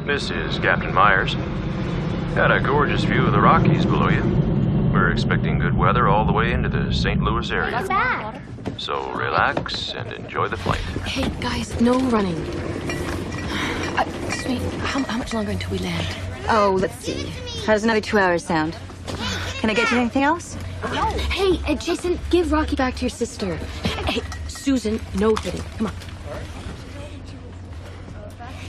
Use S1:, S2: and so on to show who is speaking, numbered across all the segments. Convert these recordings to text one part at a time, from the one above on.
S1: This is Captain Myers. Got a gorgeous view of the Rockies below you. We're expecting good weather all the way into the St. Louis area.
S2: What's that?
S1: So relax and enjoy the flight.
S3: Hey, guys, no running. Excuse me, how much longer until we land?
S2: Oh, let's see. How does another 2 hours sound? Can I get you anything else?
S3: Hey, Jason, give Rocky back to your sister. Hey, Susan, no hitting. Come on.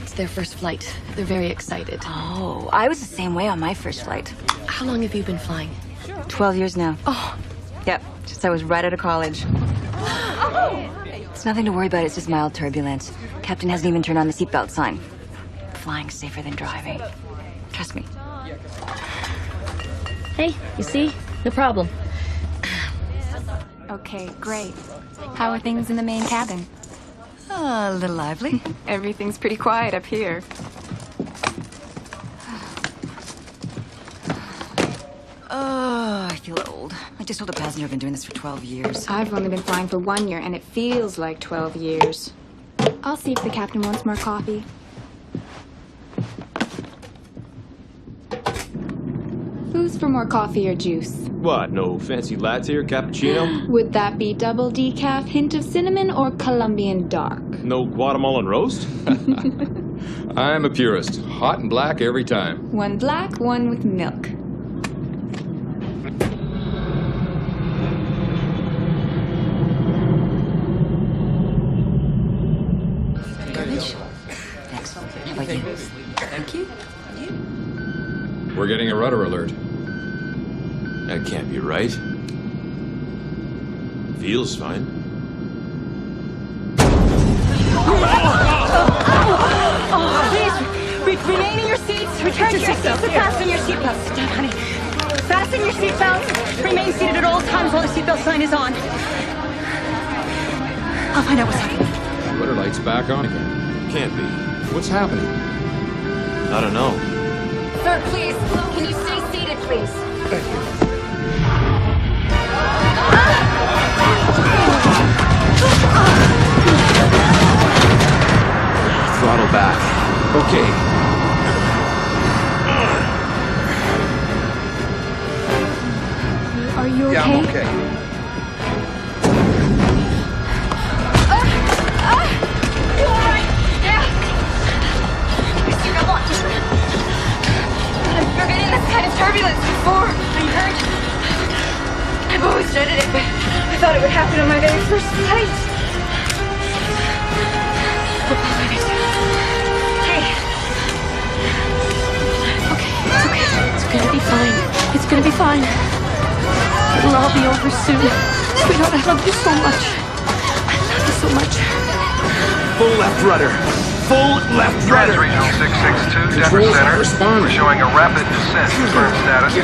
S3: It's their first flight. They're very excited.
S2: Oh, I was the same way on my first flight.
S3: How long have you been flying?
S2: 12 years now.
S3: Oh.
S2: Yep, just I was right out of college. It's nothing to worry about, it's just mild turbulence. Captain hasn't even turned on the seatbelt sign. Flying's safer than driving. Trust me.
S3: Hey, you see? No problem.
S4: Okay, great. How are things in the main cabin?
S2: A little lively.
S4: Everything's pretty quiet up here.
S2: Oh, I feel old. I just told a passenger I've been doing this for 12 years.
S4: I've only been flying for 1 year, and it feels like 12 years. I'll see if the captain wants more coffee. Who's for more coffee or juice?
S5: What, no fancy latte or cappuccino?
S4: Would that be double decaf, hint of cinnamon, or Colombian dark?
S5: No Guatemalan roast?
S6: I'm a purist. Hot and black every time.
S4: One black, one with milk.
S2: Garbage? Thanks. How about you?
S3: Thank you.
S6: We're getting a rudder alert.
S5: That can't be right. Feels fine.
S2: Please, remain in your seats. Return to your seats and fasten your seatbelts. Down, honey. Fasten your seatbelts. Remain seated at all times while the seatbelt sign is on. I'll find out what's happening.
S6: Rudder light's back on again.
S5: Can't be.
S6: What's happening?
S5: I don't know.
S2: Sir, please, can you stay seated, please?
S6: Thank you.
S5: Throttle back. Okay.
S4: Are you okay?
S6: Yeah, I'm okay.
S2: You all right? Yeah. Come on. I've never been in this kind of turbulence before. Are you hurt? I've always dreaded it, but I thought it would happen on my very first flight. Hey.
S3: Okay, it's okay. It's gonna be fine. It's gonna be fine. It'll all be over soon. Sweetheart, I love you so much. I love you so much.
S5: Full left rudder. Full left rudder.
S7: Regional 662, Denver
S6: Controls
S7: Center.
S6: responding.
S7: We're showing a rapid descent. Confirm status.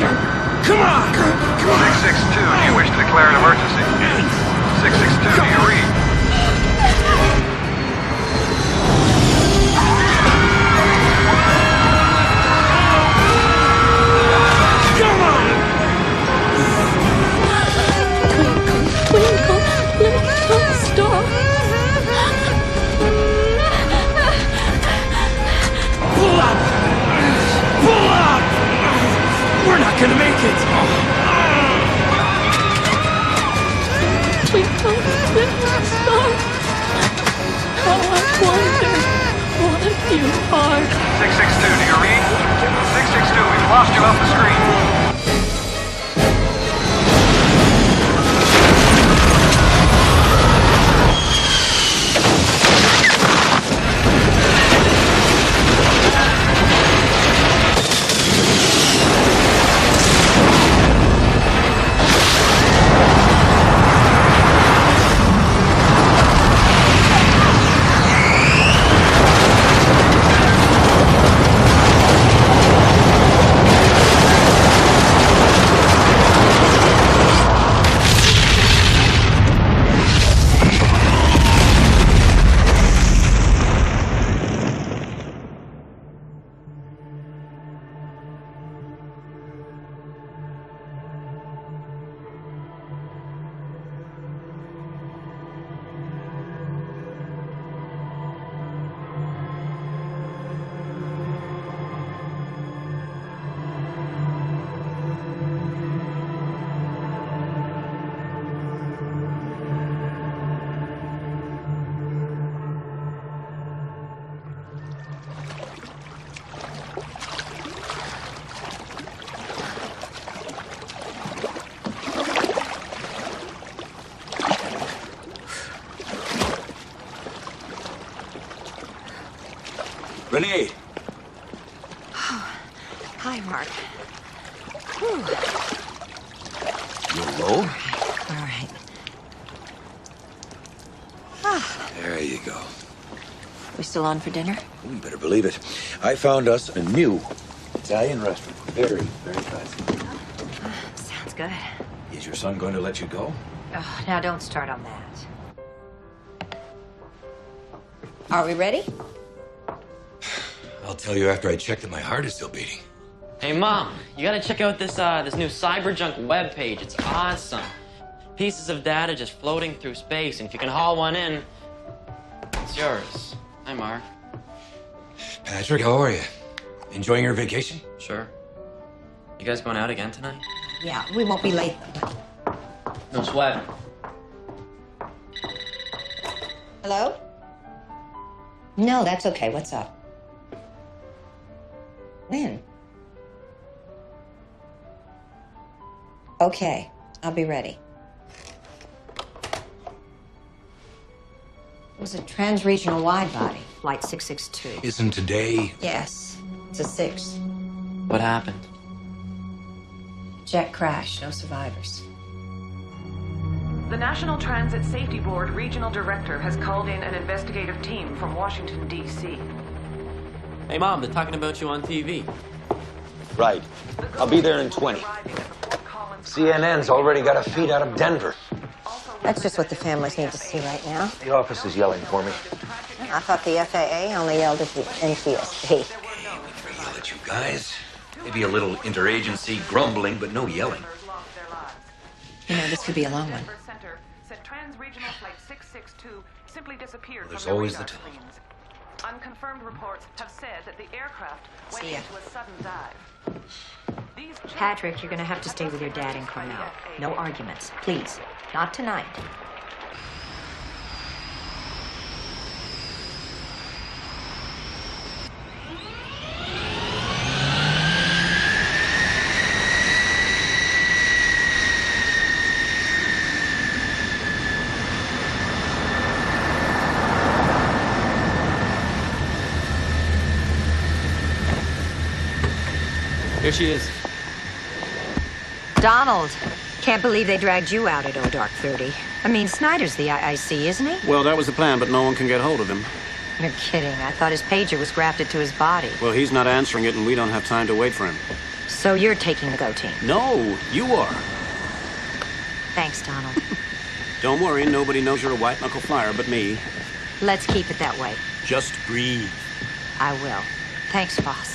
S5: Come on.
S7: 662, do you wish to declare an emergency? 662, do you read?
S5: Come on.
S3: Twinkle, little star.
S5: Pull up. Pull up. We're not gonna make it.
S3: Twinkle, little star. How I wonder what you are.
S7: 662, do you read? 662, we've lost you off the screen.
S5: Renee!
S2: Hi, Mark. Whew.
S5: You low?
S2: All right.
S5: There you go.
S2: We still on for dinner?
S5: You better believe it. I found us a new Italian restaurant. Very, very fancy.
S2: Sounds good.
S5: Is your son going to let you go?
S2: Oh, now don't start on that. Are we ready?
S5: I'll tell you after I check that my heart is still beating.
S8: Hey, Mom, you gotta check out this new cyberjunk webpage. It's awesome. Pieces of data just floating through space, and if you can haul one in, it's yours. Hi, Mark.
S5: Patrick, how are you? Enjoying your vacation?
S8: Sure. You guys going out again tonight?
S2: Yeah, we won't be late.
S8: No sweat.
S9: Hello? No, that's okay. What's up? When? Okay, I'll be ready. It was a trans-regional wide body, flight 662.
S5: Isn't today?
S9: Yes, it's a 6.
S8: What happened?
S9: Jet crash, no survivors.
S10: The National Transit Safety Board Regional Director has called in an investigative team from Washington, D.C.
S8: Hey, Mom, they're talking about you on TV.
S5: Right. I'll be there in 20. CNN's already got a feed out of Denver.
S9: That's just what the families need to see right now.
S5: The office is yelling for me.
S9: I thought the FAA only yelled at the NTSB.
S5: Yell at you guys. Maybe a little interagency grumbling, but no yelling.
S9: You know, this could be a long one.
S5: There's always the time.
S10: Unconfirmed reports have said that the aircraft went into a sudden dive.
S9: Patrick, you're going to have to stay with your dad in Cornell. No arguments, please. Not tonight.
S8: Here she is.
S9: Donald, can't believe they dragged you out at Dark 30. I mean, Snyder's the IIC, isn't he?
S11: Well, that was the plan, but no one can get hold of him.
S9: You're kidding. I thought his pager was grafted to his body.
S11: Well, he's not answering it, and we don't have time to wait for him.
S9: So you're taking the go team?
S11: No, you are.
S9: Thanks, Donald.
S11: Don't worry, nobody knows you're a white-knuckle flyer but me.
S9: Let's keep it that way.
S11: Just breathe.
S9: I will. Thanks, boss.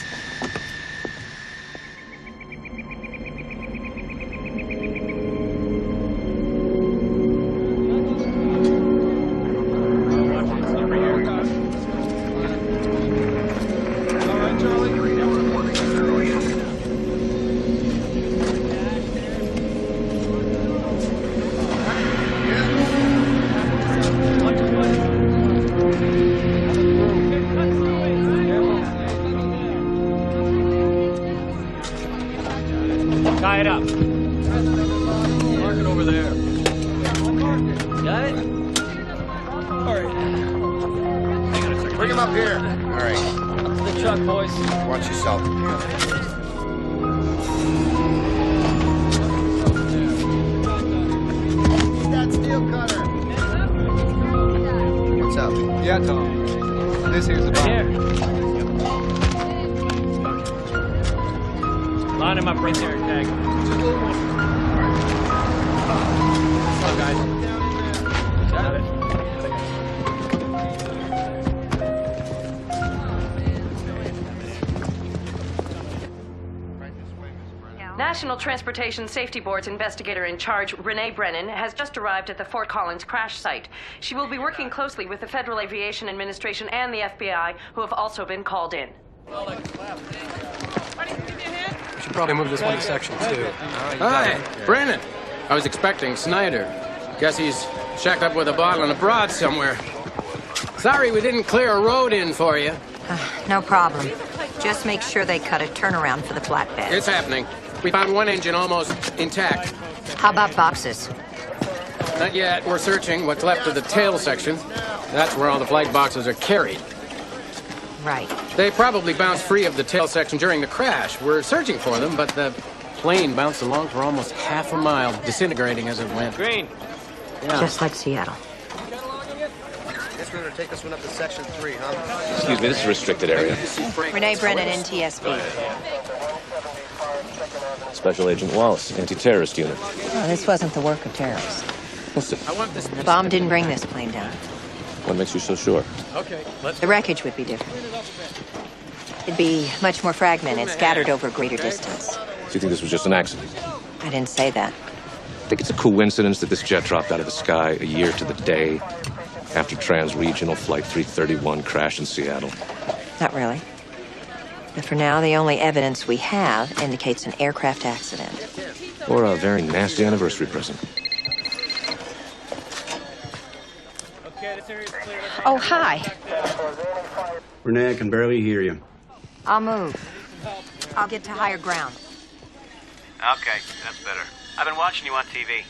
S12: Tie it up. Mark it over there. Got it? All right. Hang on a second.
S13: Bring him up here. All right.
S12: Up to the truck, boys.
S13: Watch yourself. That steel cutter. What's up?
S12: Yeah, Tom. This here's the bomb. Here. Line him up right there, tag. Come on, guys. Got it.
S10: National Transportation Safety Board's investigator in charge, Renee Brennan, has just arrived at the Fort Collins crash site. She will be working closely with the Federal Aviation Administration and the FBI, who have also been called in.
S14: We should probably move this one to section 2.
S6: Hi, Brennan. I was expecting Snyder. Guess he's shacked up with a bottle and a broad somewhere. Sorry we didn't clear a road in for you.
S9: No problem. Just make sure they cut a turnaround for the flatbed.
S6: It's happening. We found one engine almost intact.
S9: How about boxes?
S6: Not yet. We're searching what's left of the tail section. That's where all the flight boxes are carried.
S15: Right.
S6: They probably bounced free of the tail section during the crash. We're searching for them, but the plane bounced along for almost half a mile, disintegrating as it went.
S12: Green.
S6: Yeah.
S15: Just like Seattle.
S13: Guess we're gonna take this one up to Section 3, huh?
S5: Excuse me, this is a restricted area.
S15: Renee Brennan, NTSB.
S5: Special Agent Wallace, anti-terrorist unit.
S15: Oh, this wasn't the work of terrorists.
S5: Listen,
S15: The bomb didn't bring this plane down.
S5: what makes you so sure?
S6: Okay, let's...
S15: The wreckage would be different. It'd be much more fragmented, scattered over a greater distance.
S5: Do you think this was just an accident?
S15: I didn't say that.
S5: I think it's a coincidence that this jet dropped out of the sky a year to the day after Trans-Regional Flight 331 crashed in Seattle.
S15: Not really. But for now, the only evidence we have indicates an aircraft accident.
S5: Or a very nasty anniversary present.
S15: Oh, hi.
S11: Renee, I can barely hear you.
S15: I'll move. I'll get to higher ground.
S16: Okay, that's better. I've been watching you on TV.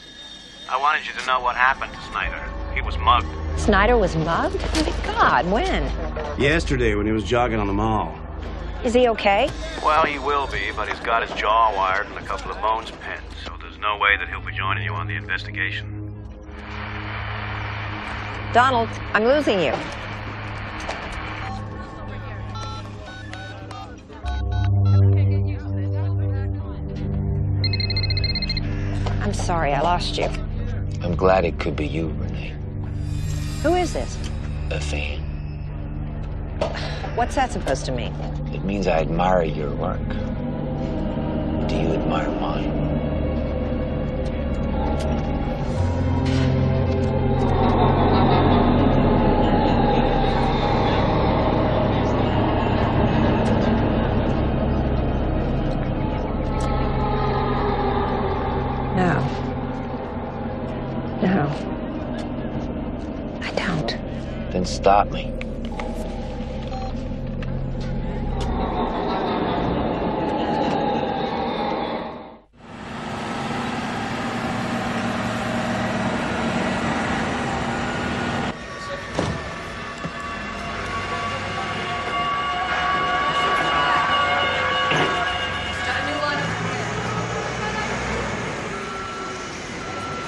S16: I wanted you to know what happened to Snyder. He was mugged.
S15: Snyder was mugged? Oh, my God, when?
S11: Yesterday, when he was jogging on the mall.
S15: Is he okay?
S16: Well, he will be, but he's got his jaw wired and a couple of bones pinned, so there's no way that he'll be joining you on the investigation.
S15: Donald, I'm losing you. I'm sorry, I lost you.
S5: I'm glad it could be you, Renee.
S15: Who is this?
S5: A fan.
S15: What's that supposed to mean?
S5: It means I admire your work. Do you admire mine?
S15: No. No. I don't.
S5: Then stop me.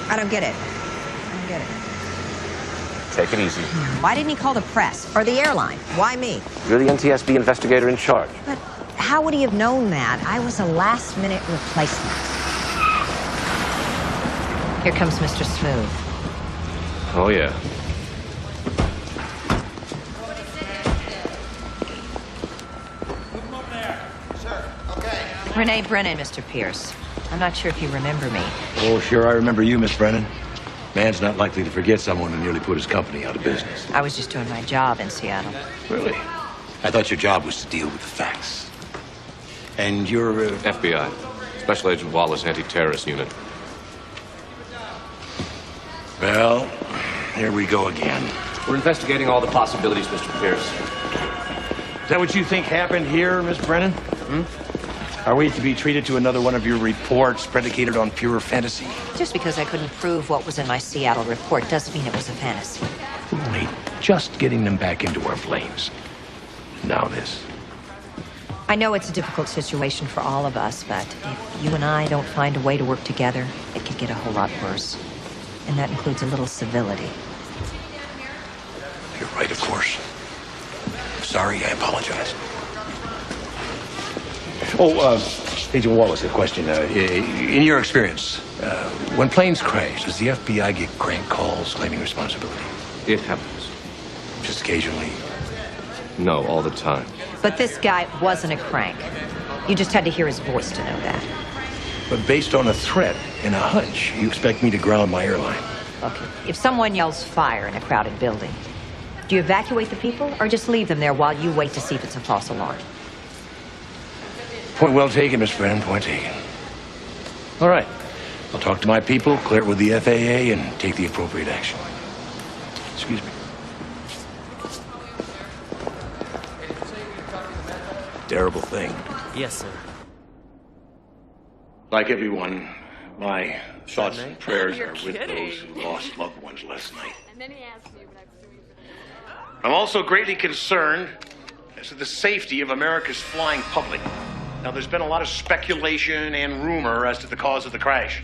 S15: I don't get it. I don't get it.
S5: Take it easy.
S15: Why didn't he call the press or the airline? Why me?
S5: You're the NTSB investigator in charge.
S15: But how would he have known that? I was a last-minute replacement. Here comes Mr. Smooth.
S5: Oh, yeah.
S15: Renee Brennan, Mr. Pierce. I'm not sure if you remember me.
S17: Oh, sure, I remember you, Miss Brennan. Man's not likely to forget someone who nearly put his company out of business.
S15: I was just doing my job in Seattle.
S17: Really? I thought your job was to deal with the facts. And you're,
S5: FBI. Special Agent Wallace, anti-terrorist unit.
S17: Well, here we go again.
S5: We're investigating all the possibilities, Mr. Pierce.
S17: Is that what you think happened here, Miss Brennan? Are we to be treated to another one of your reports predicated on pure fantasy?
S15: Just because I couldn't prove what was in my Seattle report doesn't mean it was a fantasy.
S17: Only just getting them back into our flames. Now this.
S15: I know it's a difficult situation for all of us, but if you and I don't find a way to work together, it could get a whole lot worse. And that includes a little civility.
S17: You're right, of course. Sorry, I apologize. Oh, Agent Wallace, a question. In your experience, when planes crash, does the FBI get crank calls claiming responsibility?
S5: It happens.
S17: Just occasionally?
S5: No, all the time.
S15: But this guy wasn't a crank. You just had to hear his voice to know that.
S17: But based on a threat and a hunch, you expect me to ground my airline?
S15: Look, if someone yells fire in a crowded building, do you evacuate the people or just leave them there while you wait to see if it's a false alarm?
S17: Point well taken, Miss Brennan, point taken. All right. I'll talk to my people, clear it with the FAA, and take the appropriate action. Excuse me. Terrible thing.
S12: Yes, sir.
S17: Like everyone, my thoughts and prayers are with those who lost loved ones last night. I'm also greatly concerned, as
S18: as to the safety of America's flying public. Now, there's been a lot of speculation and rumor as to the cause of the crash.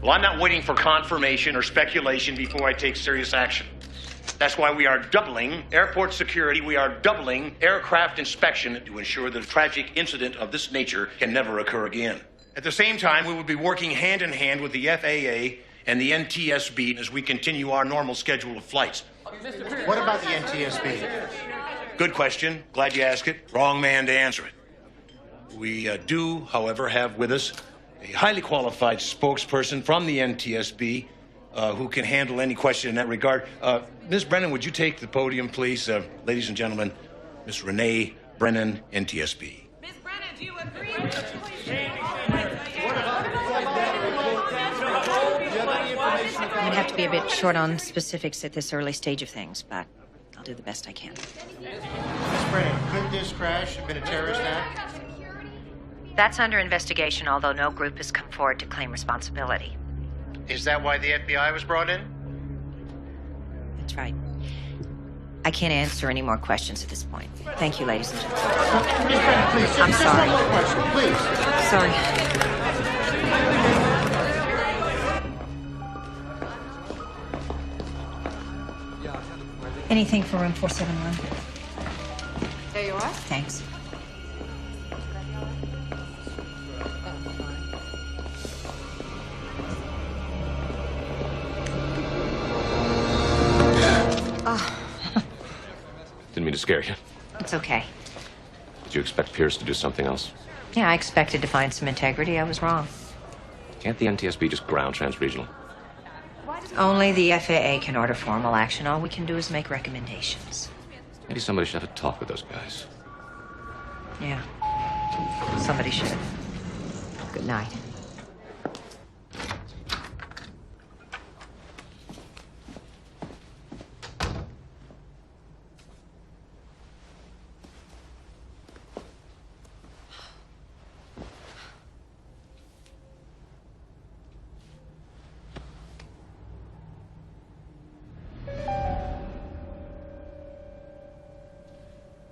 S18: Well, I'm not waiting for confirmation or speculation before I take serious action. That's why we are doubling airport security. We are doubling aircraft inspection to ensure that a tragic incident of this nature can never occur again. At the same time, we will be working hand in hand with the FAA and the NTSB as we continue our normal schedule of flights.
S19: What about the NTSB?
S18: Good question. Glad you asked it. Wrong man to answer it. We do, however, have with us a highly qualified spokesperson from the NTSB who can handle any question in that regard. Ms. Brennan, would you take the podium, please? Ladies and gentlemen, Ms. Renee Brennan, NTSB.
S10: Ms. Brennan, do you agree?
S15: I'd have to be a bit short on specifics at this early stage of things, but I'll do the best I can.
S19: Ms. Brennan, could this crash have been a terrorist act?
S9: That's under investigation, although no group has come forward to claim responsibility.
S19: Is that why the FBI was brought in?
S15: That's right. I can't answer any more questions at this point. Thank you, ladies and gentlemen.
S19: Ms. Brennan, please.
S15: I'm sorry.
S19: One more question, please.
S15: Sorry. Anything for room 471?
S4: There you are.
S15: Thanks.
S5: Didn't mean to scare you.
S15: It's okay.
S5: Did you expect Pierce to do something else?
S15: Yeah, I expected to find some integrity. I was wrong.
S5: Can't the NTSB just ground transregional?
S15: Only the FAA can order formal action. All we can do is make recommendations.
S5: Maybe somebody should have a talk with those guys.
S15: Yeah. Somebody should. Good night.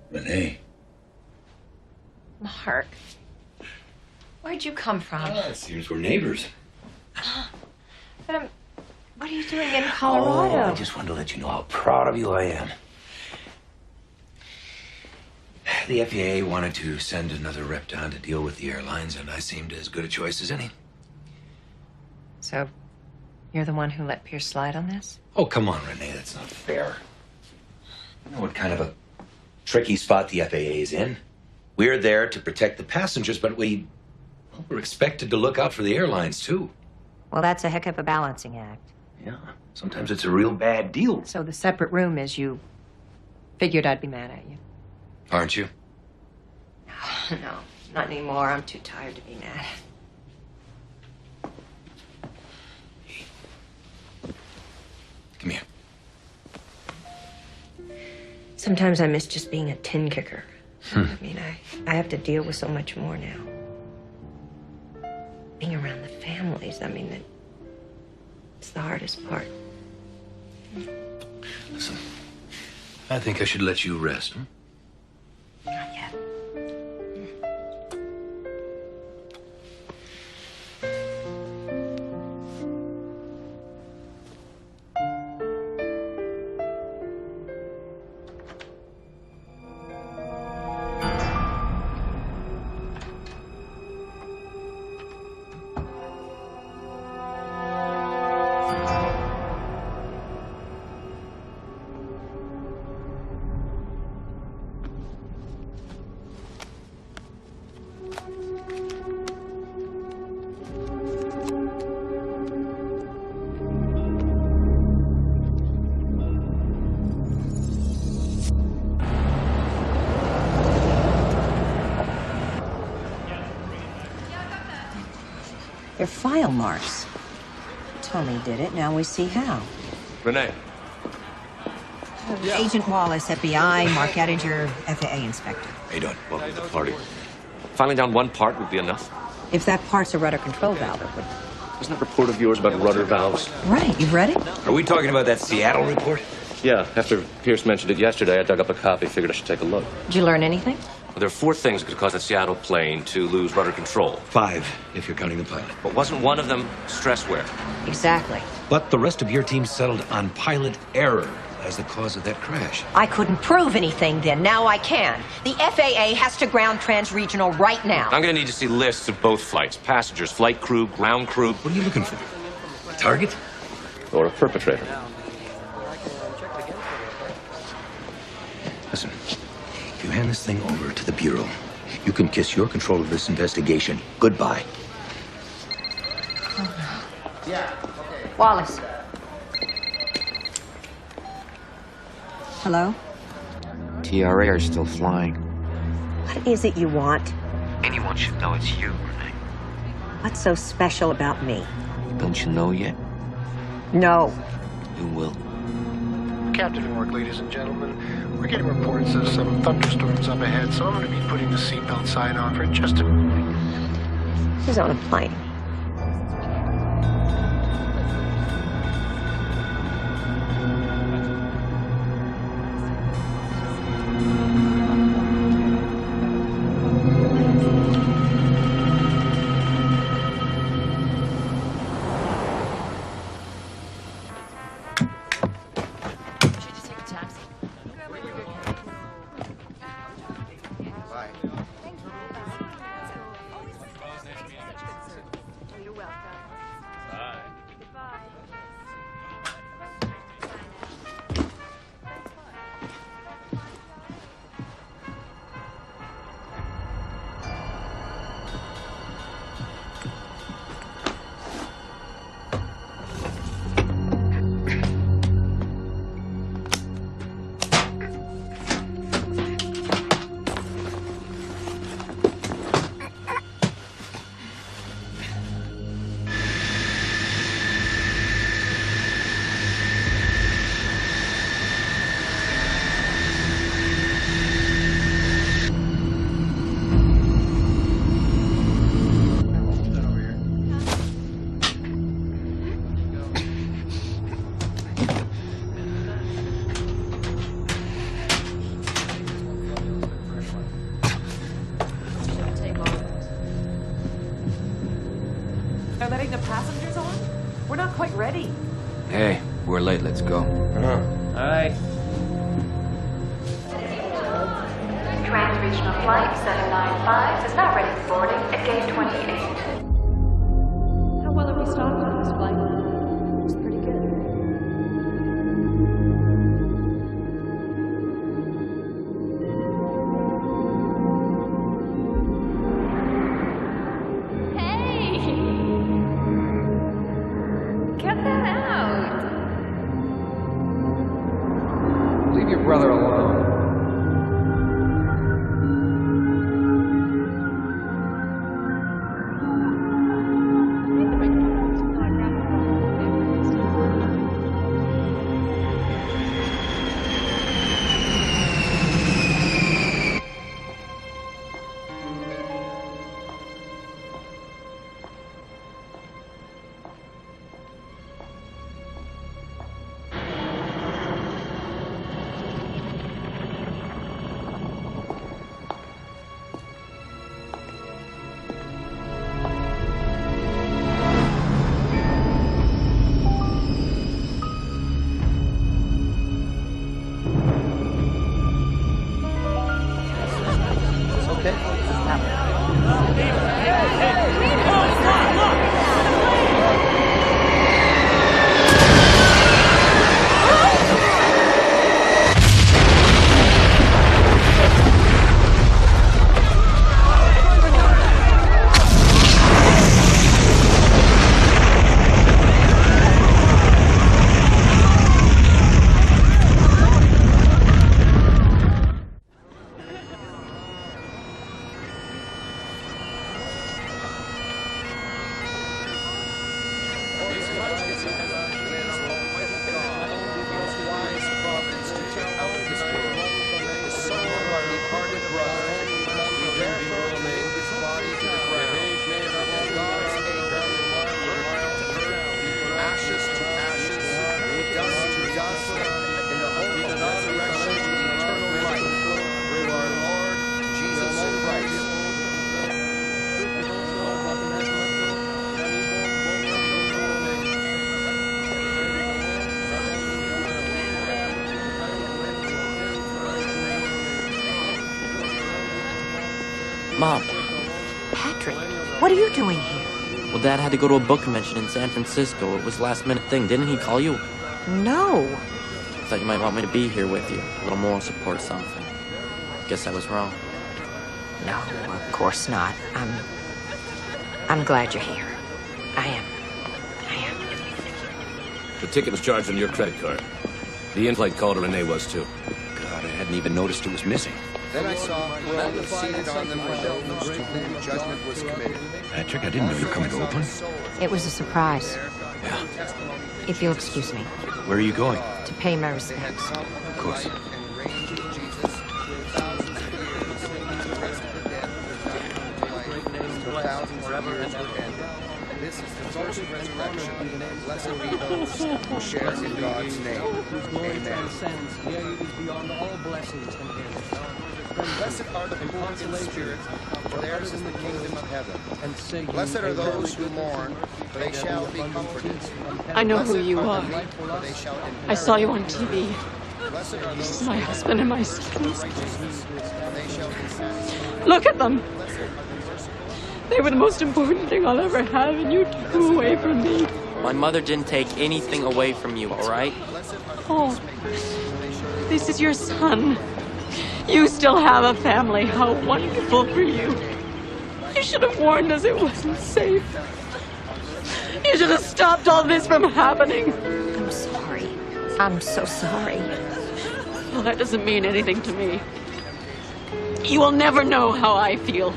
S17: Renee.
S15: Mark. Where'd you come from?
S17: It seems we're neighbors.
S15: What are you doing in Colorado?
S17: Oh, I just wanted to let you know how proud of you I am. The FAA wanted to send another rep down to deal with the airlines, and I seemed as good a choice as any.
S15: So, you're the one who let Pierce slide on this?
S17: Oh, come on, Renee, that's not fair. You know what kind of a tricky spot the FAA is in. We're there to protect the passengers, but we're expected to look out for the airlines, too.
S15: Well, that's a heck of a balancing act.
S17: Yeah, sometimes it's a real bad deal.
S15: So the separate room is you figured I'd be mad at you.
S17: Aren't you?
S15: No, not anymore. I'm too tired to be mad.
S17: Come here.
S15: Sometimes I miss just being a tin kicker. I mean, I have to deal with so much more now. Being around the families, I mean, it's the hardest part.
S17: Listen, I think I should let you rest.
S15: Not yet. They're file marks. Tony did it. Now we see how.
S5: Renee.
S15: Agent Wallace, FBI. Mark Ettinger, FAA inspector.
S5: How you doing? Welcome to the party. Filing down one part would be enough.
S15: If that part's a rudder control valve, it would.
S5: Wasn't that report of yours about rudder valves?
S15: Right. You've read it?
S17: Are we talking about that Seattle report?
S5: Yeah, after Pierce mentioned it yesterday, I dug up a copy, figured I should take a look.
S15: Did you learn anything?
S5: Well, there are 4 things that could cause that Seattle plane to lose rudder control.
S17: 5, if you're counting the pilot.
S5: But wasn't one of them stress wear?
S15: Exactly.
S17: But the rest of your team settled on pilot error as the cause of that crash.
S15: I couldn't prove anything then. Now I can. The FAA has to ground Trans-Regional right now.
S5: I'm gonna need to see lists of both flights. Passengers, flight crew, ground crew.
S17: What are you looking for? A target?
S5: Or a perpetrator.
S17: Listen, if you hand this thing over to the Bureau, you can kiss your control of this investigation goodbye.
S15: Wallace. Hello?
S20: TRA are still flying.
S15: What is it you want?
S20: Anyone should know it's you, Renee.
S15: What's so special about me?
S20: Don't you know yet?
S15: No.
S20: You will.
S19: Captain Work, ladies and gentlemen. We're getting reports of some thunderstorms up ahead, so I'm going to be putting the seatbelt sign on for just a moment.
S15: She's on a plane.
S10: They're letting the passengers on? We're not quite ready.
S20: Hey, we're late. Let's go.
S10: All right.
S21: Trans-regional flight 795 is now ready for boarding at gate 28.
S3: How well have we stopped on this flight? Looks pretty good.
S10: Get that out.
S20: Leave your brother alone.
S8: Mom.
S15: Patrick, what are you doing here?
S8: Well, Dad had to go to a book convention in San Francisco. It was a last-minute thing. Didn't he call you?
S15: No.
S8: Thought you might want me to be here with you. A little moral support, something. Guess I was wrong.
S15: No, of course not. I'm glad you're here. I am.
S5: The ticket was charged on your credit card. The in-flight caller Renee was too.
S17: God, I hadn't even noticed it was missing.
S13: Then I saw who seated on them were those to whom judgment was committed.
S17: Patrick, I didn't know you were coming to Oakland.
S15: It was a surprise.
S17: Yeah.
S15: If you'll excuse me.
S17: Where are you going?
S15: To pay my respects.
S17: Of course.
S13: This is the first resurrection. Blessed be those who share in God's name. Amen. Blessed are the poor in spirit, for theirs is the kingdom of heaven. Blessed are those who mourn, for they shall be comforted.
S3: I know who you are. I saw you on TV. My husband and my sons. Look at them. They were the most important thing I'll ever have, and you took them away from me.
S8: My mother didn't take anything away from you, all right?
S3: Oh, this is your son. You still have a family. How wonderful for you. You should have warned us it wasn't safe. You should have stopped all this from happening.
S15: I'm sorry. I'm so sorry.
S3: Well, that doesn't mean anything to me. You will never know how I feel.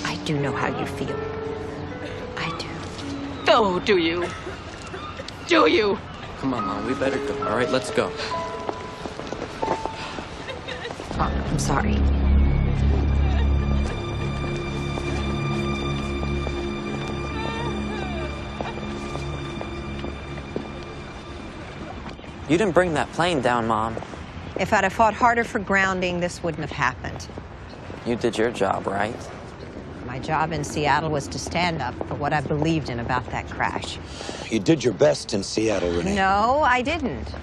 S15: I do know how you feel. I do.
S3: Oh, do you? Do you?
S8: Come on, Mom, we better go. All right, let's go.
S15: Oh, I'm sorry.
S8: You didn't bring that plane down, Mom.
S15: If I'd have fought harder for grounding, this wouldn't have happened.
S8: You did your job, right?
S15: My job in Seattle was to stand up for what I believed in about that crash.
S17: You did your best in Seattle, Renee.
S15: No, I didn't.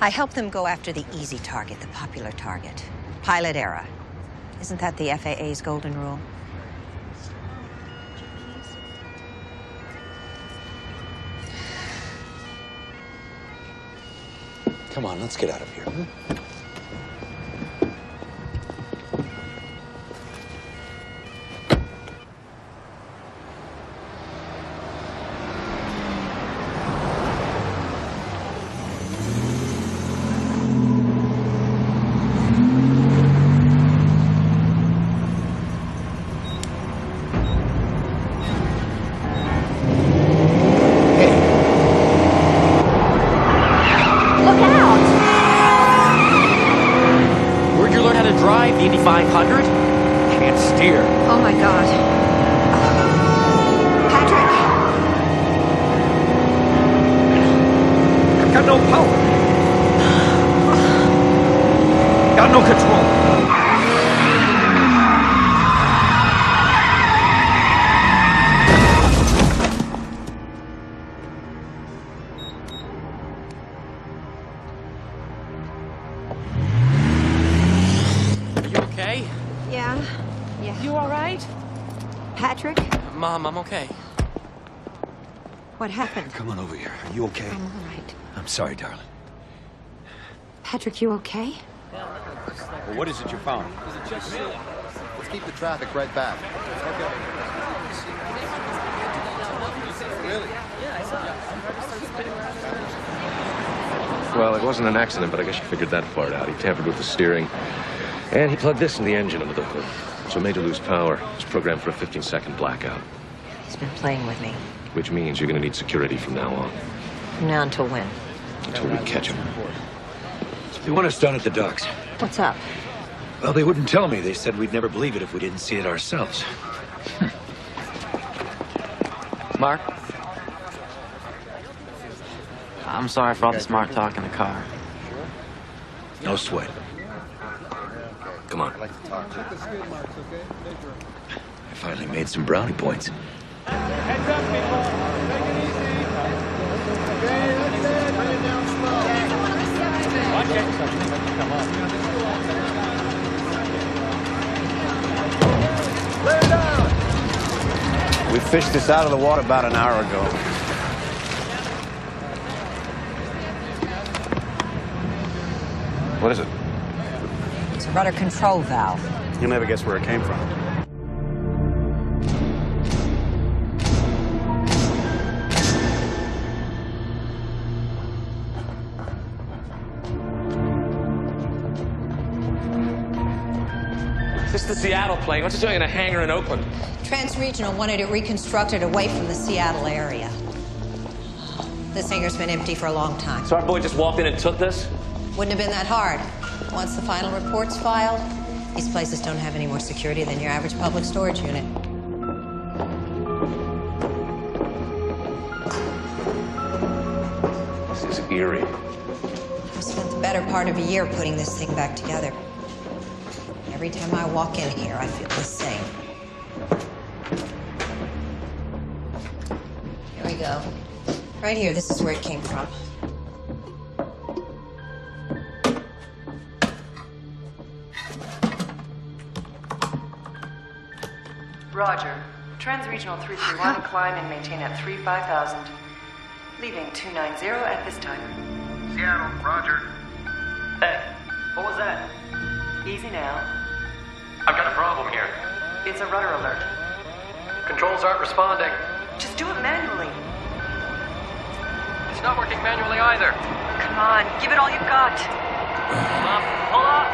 S15: I helped them go after the easy target, the popular target. Pilot error. Isn't that the FAA's golden rule?
S17: Come on, let's get out of here.
S8: Where'd you learn how to drive, the Indy 500?
S17: Can't steer.
S15: Oh, my God. Patrick!
S17: I've got no power. Got no control.
S8: Okay?
S15: Yeah.
S3: You all right?
S15: Patrick?
S8: Mom, I'm okay.
S15: What happened?
S17: Come on over here. Are you okay?
S15: I'm all right.
S17: I'm sorry, darling.
S15: Patrick, you okay?
S13: Well, what is it you found? Let's keep the traffic right back. Really?
S5: Well, it wasn't an accident, but I guess you figured that part out. He tampered with the steering, and he plugged this in the engine under the hood. So it made you lose power. It's programmed for a 15-second blackout.
S15: He's been playing with me.
S5: Which means you're going to need security from now on.
S15: From now until when?
S5: Until we catch him.
S17: They want us down at the docks.
S15: What's up?
S17: Well, they wouldn't tell me. They said we'd never believe it if we didn't see it ourselves.
S8: Mark? I'm sorry for all the smart talk in the car.
S17: No sweat.
S5: Come on.
S17: I finally made some brownie points.
S19: Heads up, people. Take it easy. Okay, that's it. Bring it down slow. Watch it. Come on.
S11: fished this out of the water about an hour ago.
S5: What is it?
S15: It's a rudder control valve.
S11: You'll never guess where it came from.
S1: This is the Seattle plane. What's it doing in a hangar in Oakland?
S15: Transregional wanted it reconstructed away from the Seattle area. This hangar's been empty for a long time.
S1: So our boy just walked in and took this?
S15: Wouldn't have been that hard. Once the final report's filed, these places don't have any more security than your average public storage unit.
S5: This is eerie.
S15: I spent the better part of a year putting this thing back together. Every time I walk in here, I feel the same. Here we go. Right here, this is where it came from.
S21: Roger. Transregional 331, climb and maintain at 35,000. Leaving 290 at this time.
S7: Seattle, Roger.
S16: Hey, what was that?
S21: Easy now.
S16: I've got a problem here.
S21: It's a rudder alert.
S16: Controls aren't responding.
S21: Just do it manually.
S16: It's not working manually either.
S21: Come on, give it all you've got.
S16: Hold on.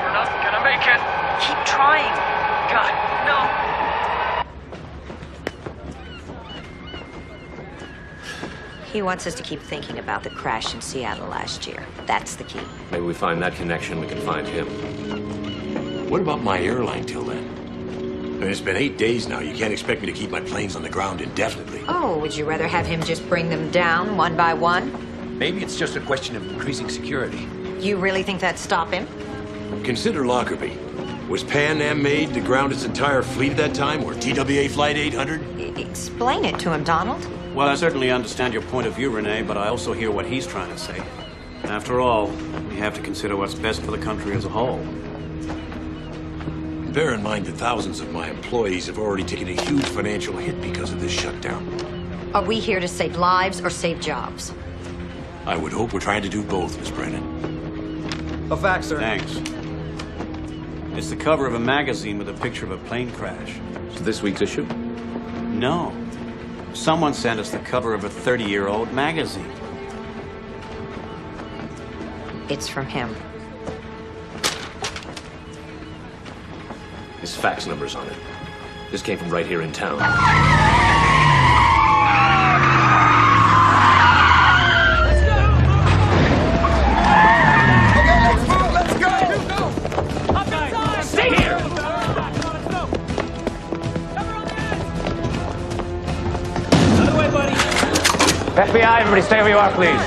S16: We're not gonna make it.
S21: Keep trying.
S16: God, no.
S15: He wants us to keep thinking about the crash in Seattle last year. That's the key.
S5: Maybe we find that connection, we can find him.
S17: What about my airline till then? I mean, it's been 8 days now. You can't expect me to keep my planes on the ground indefinitely.
S15: Oh, would you rather have him just bring them down one by one?
S17: Maybe it's just a question of increasing security.
S15: You really think that'd stop him?
S17: Consider Lockerbie. Was Pan Am made to ground its entire fleet at that time, or TWA Flight 800?
S15: Explain it to him, Donald.
S11: Well, I certainly understand your point of view, Renee, but I also hear what he's trying to say. After all, we have to consider what's best for the country as a whole.
S17: Bear in mind that thousands of my employees have already taken a huge financial hit because of this shutdown.
S15: Are we here to save lives or save jobs?
S17: I would hope we're trying to do both, Miss Brennan.
S11: A fax, sir. Thanks. It's the cover of a magazine with a picture of a plane crash.
S5: So this week's issue?
S11: No. Someone sent us the cover of a 30-year-old magazine.
S15: It's from him.
S5: His fax number's on it. This came from right here in town.
S16: FBI, everybody stay where you are, please.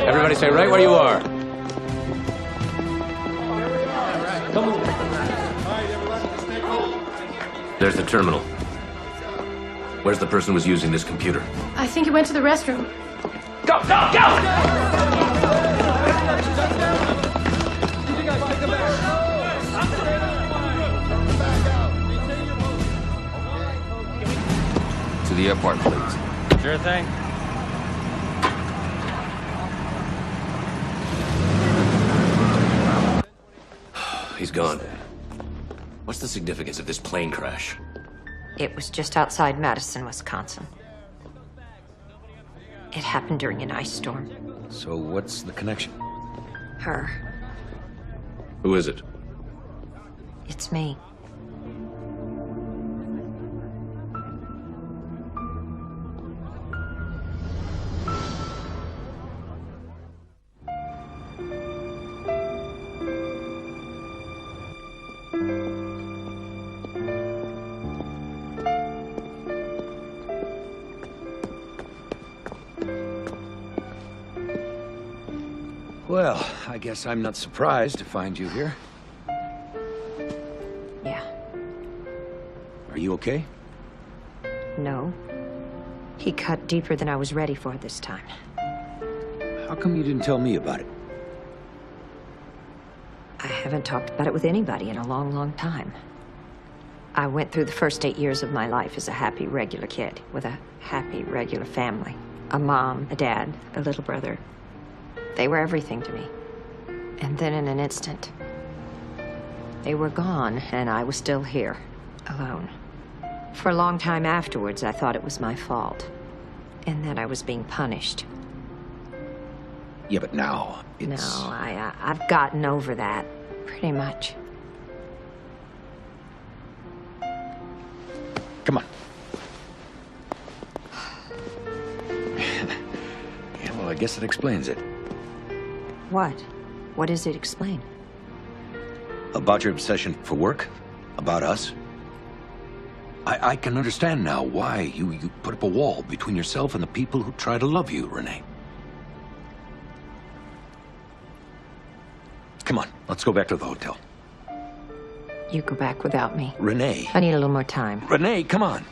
S5: Everybody stay right where you are. There's the terminal. Where's the person who was using this computer?
S22: I think he went to the restroom.
S16: Go, go, go!
S20: To the airport, please.
S16: Sure thing.
S5: He's gone. What's the significance of this plane crash?
S15: It was just outside Madison, Wisconsin. It happened during an ice storm.
S20: So what's the connection?
S15: Her.
S5: Who is it?
S15: It's me.
S20: Well, I guess I'm not surprised to find you here.
S15: Yeah.
S20: Are you okay?
S15: No. He cut deeper than I was ready for this time.
S20: How come you didn't tell me about it?
S15: haven't talked about it with anybody in a long, long time. I went through the first 8 years of my life as a happy, regular kid with a happy, regular family. A mom, a dad, a little brother. They were everything to me. And then in an instant, they were gone, and I was still here, alone. For a long time afterwards, I thought it was my fault, and that I was being punished.
S20: Yeah, but now it's...
S15: No, I've gotten over that, pretty much.
S20: Come on. Yeah, well, I guess it explains it.
S15: What? What does it explain?
S20: About your obsession for work? About us? I can understand now why you put up a wall between yourself and the people who try to love you, Renee. Come on, let's go back to the hotel.
S15: You go back without me.
S20: Renee.
S15: I need a little more time.
S20: Renee, come on.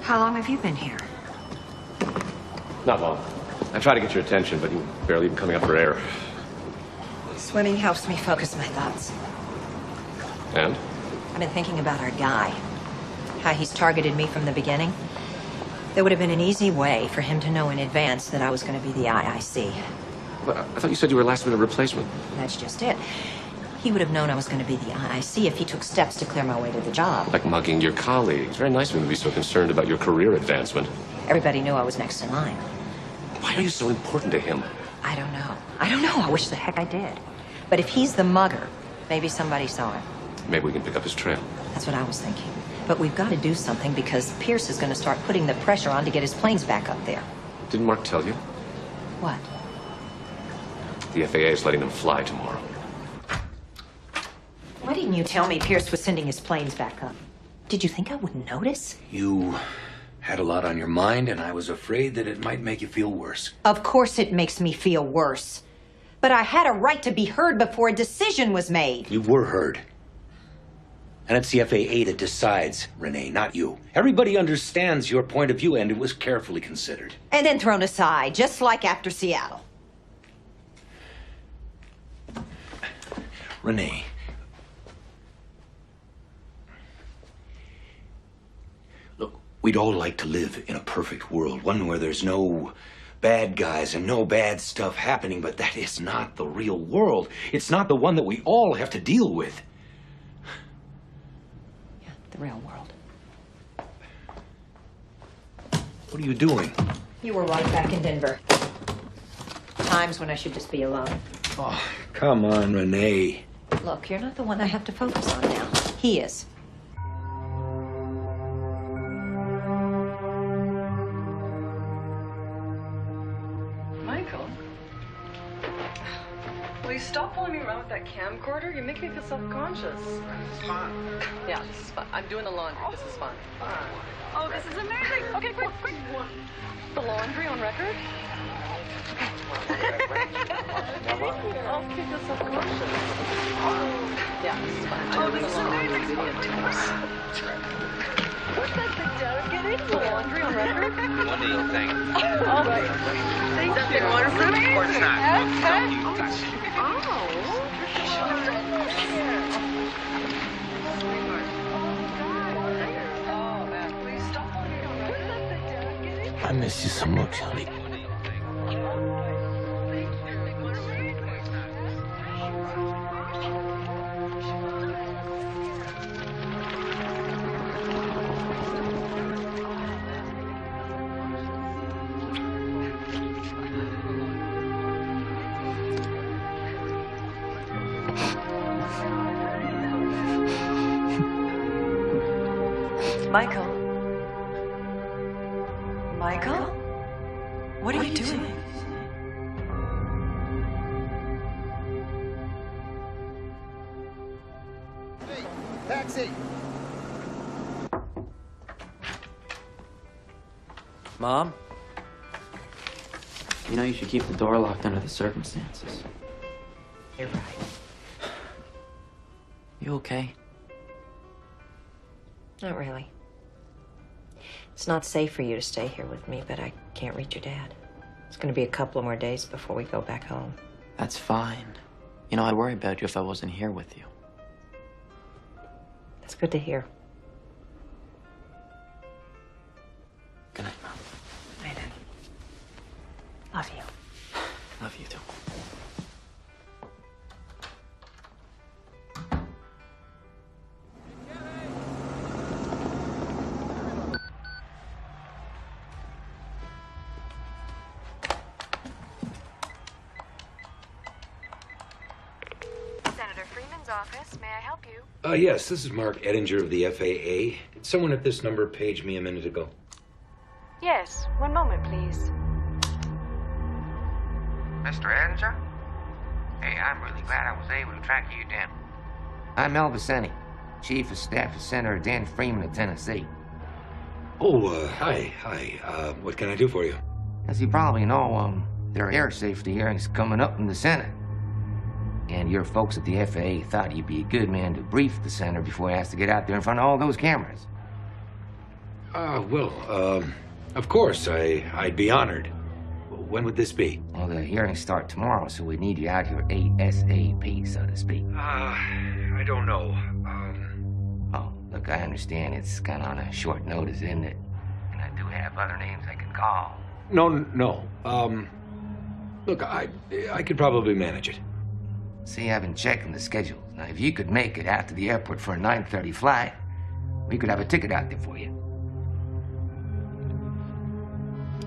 S15: How long have you been here?
S5: Not long. I tried to get your attention, but you barely even coming up for air.
S15: Swimming helps me focus my thoughts.
S5: And?
S15: I've been thinking about our guy. How he's targeted me from the beginning. There would have been an easy way for him to know in advance that I was going to be the IIC.
S5: But I thought you said you were a last-minute replacement.
S15: That's just it. He would have known I was going to be the IIC if he took steps to clear my way to the job.
S5: Like mugging your colleagues. Very nice of him to be so concerned about your career advancement.
S15: Everybody knew I was next in line.
S5: Why are you so important to him?
S15: I don't know. I don't know. I wish the heck I did. But if he's the mugger, maybe somebody saw him.
S5: Maybe we can pick up his trail.
S15: That's what I was thinking. But we've got to do something because Pierce is going to start putting the pressure on to get his planes back up there.
S5: Didn't Mark tell you?
S15: What?
S5: The FAA is letting them fly tomorrow.
S15: Why didn't you tell me Pierce was sending his planes back up? Did you think I wouldn't notice?
S20: You had a lot on your mind, and I was afraid that it might make you feel worse.
S15: Of course it makes me feel worse. But I had a right to be heard before a decision was made.
S20: You were heard. And it's the FAA that decides, Renee, not you. Everybody understands your point of view, and it was carefully considered.
S15: And then thrown aside, just like after Seattle.
S20: Renee. Look, we'd all like to live in a perfect world, one where there's no bad guys and no bad stuff happening, but that is not the real world. It's not the one that we all have to deal with.
S15: The real world.
S20: What are you doing?
S15: You were right back in Denver. Times when I should just be alone.
S20: Oh, come on, Renee.
S15: Look, you're not the one I have to focus on now. He is.
S21: Michael, will you stop pulling me around with that camcorder? You make me feel self-conscious.
S7: This is fun.
S21: Yeah, this is fun. I'm doing the laundry. This is fun.
S10: Oh, this is amazing. Okay, quick.
S21: The laundry on record? I'll keep you self-conscious. Yeah, this is fun.
S10: Oh, this is amazing.
S21: What's that big delegate? The laundry on record?
S16: What do you think?
S21: All right. Thank you.
S16: Of course not.
S20: I miss you so much, honey.
S21: Michael? Michael? What are you doing?
S13: Taxi!
S8: Mom? You know you should keep the door locked under the circumstances.
S9: You're right.
S8: You okay?
S9: Not really. It's not safe for you to stay here with me, but I can't reach your dad. It's going to be a couple of more days before we go back home.
S8: That's fine. You know, I'd worry about you if I wasn't here with you.
S9: That's good to hear.
S8: Good night, Mom.
S9: Night, Dad. Love you.
S8: Love you too.
S2: Senator Freeman's office. May I help you?
S20: Yes, this is Mark Ettinger of the FAA. Did someone at this number page me a minute ago?
S2: Yes. One moment, please.
S22: Mr. Ettinger? Hey, I'm really glad I was able to track you down. I'm Mel Vicente, Chief of Staff of Senator Dan Freeman of Tennessee.
S20: Oh, hi. What can I do for you?
S22: As you probably know, there are air safety hearings coming up in the Senate. And your folks at the FAA thought you'd be a good man to brief the Senator before he has to get out there in front of all those cameras.
S20: Of course, I'd be honored. When would this be?
S22: Well, the hearings start tomorrow, so we need you out here ASAP, so to speak.
S20: I don't know.
S22: Oh, look, I understand it's kind of on a short notice, isn't it? And I do have other names I can call.
S20: No. Look, I could probably manage it.
S22: See, I've been checking the schedule. Now, if you could make it out to the airport for a 9:30 flight, we could have a ticket out there for you.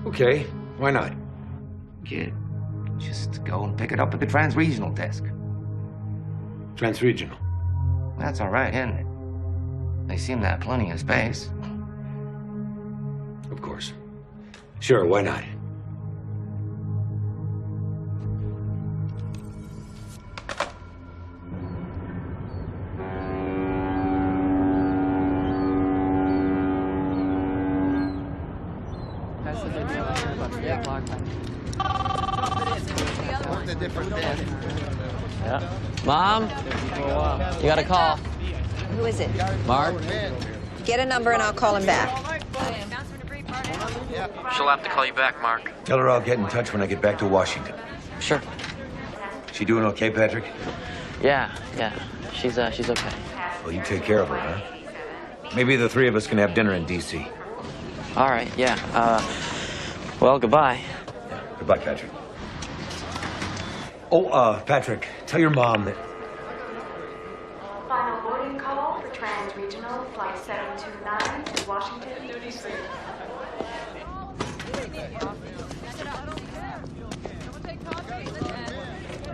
S20: Okay, why not?
S22: Kid, just go and pick it up at the trans-regional desk.
S20: Trans-regional?
S22: That's all right, isn't it? They seem to have plenty of space.
S20: Of course. Sure, why not?
S8: Yeah. Mom? You got a call.
S15: Who is it?
S8: Mark?
S15: Get a number and I'll call him back.
S8: She'll have to call you back, Mark.
S20: Tell her I'll get in touch when I get back to Washington.
S8: Sure.
S20: She doing okay, Patrick?
S8: Yeah. She's okay.
S20: Well, you take care of her, huh? Maybe the three of us can have dinner in D.C.
S8: All right, yeah. Well, goodbye.
S20: Goodbye, Patrick. Oh, Patrick, tell your mom that...
S2: Final boarding call for Trans-Regional Flight 729 to Washington, D.C.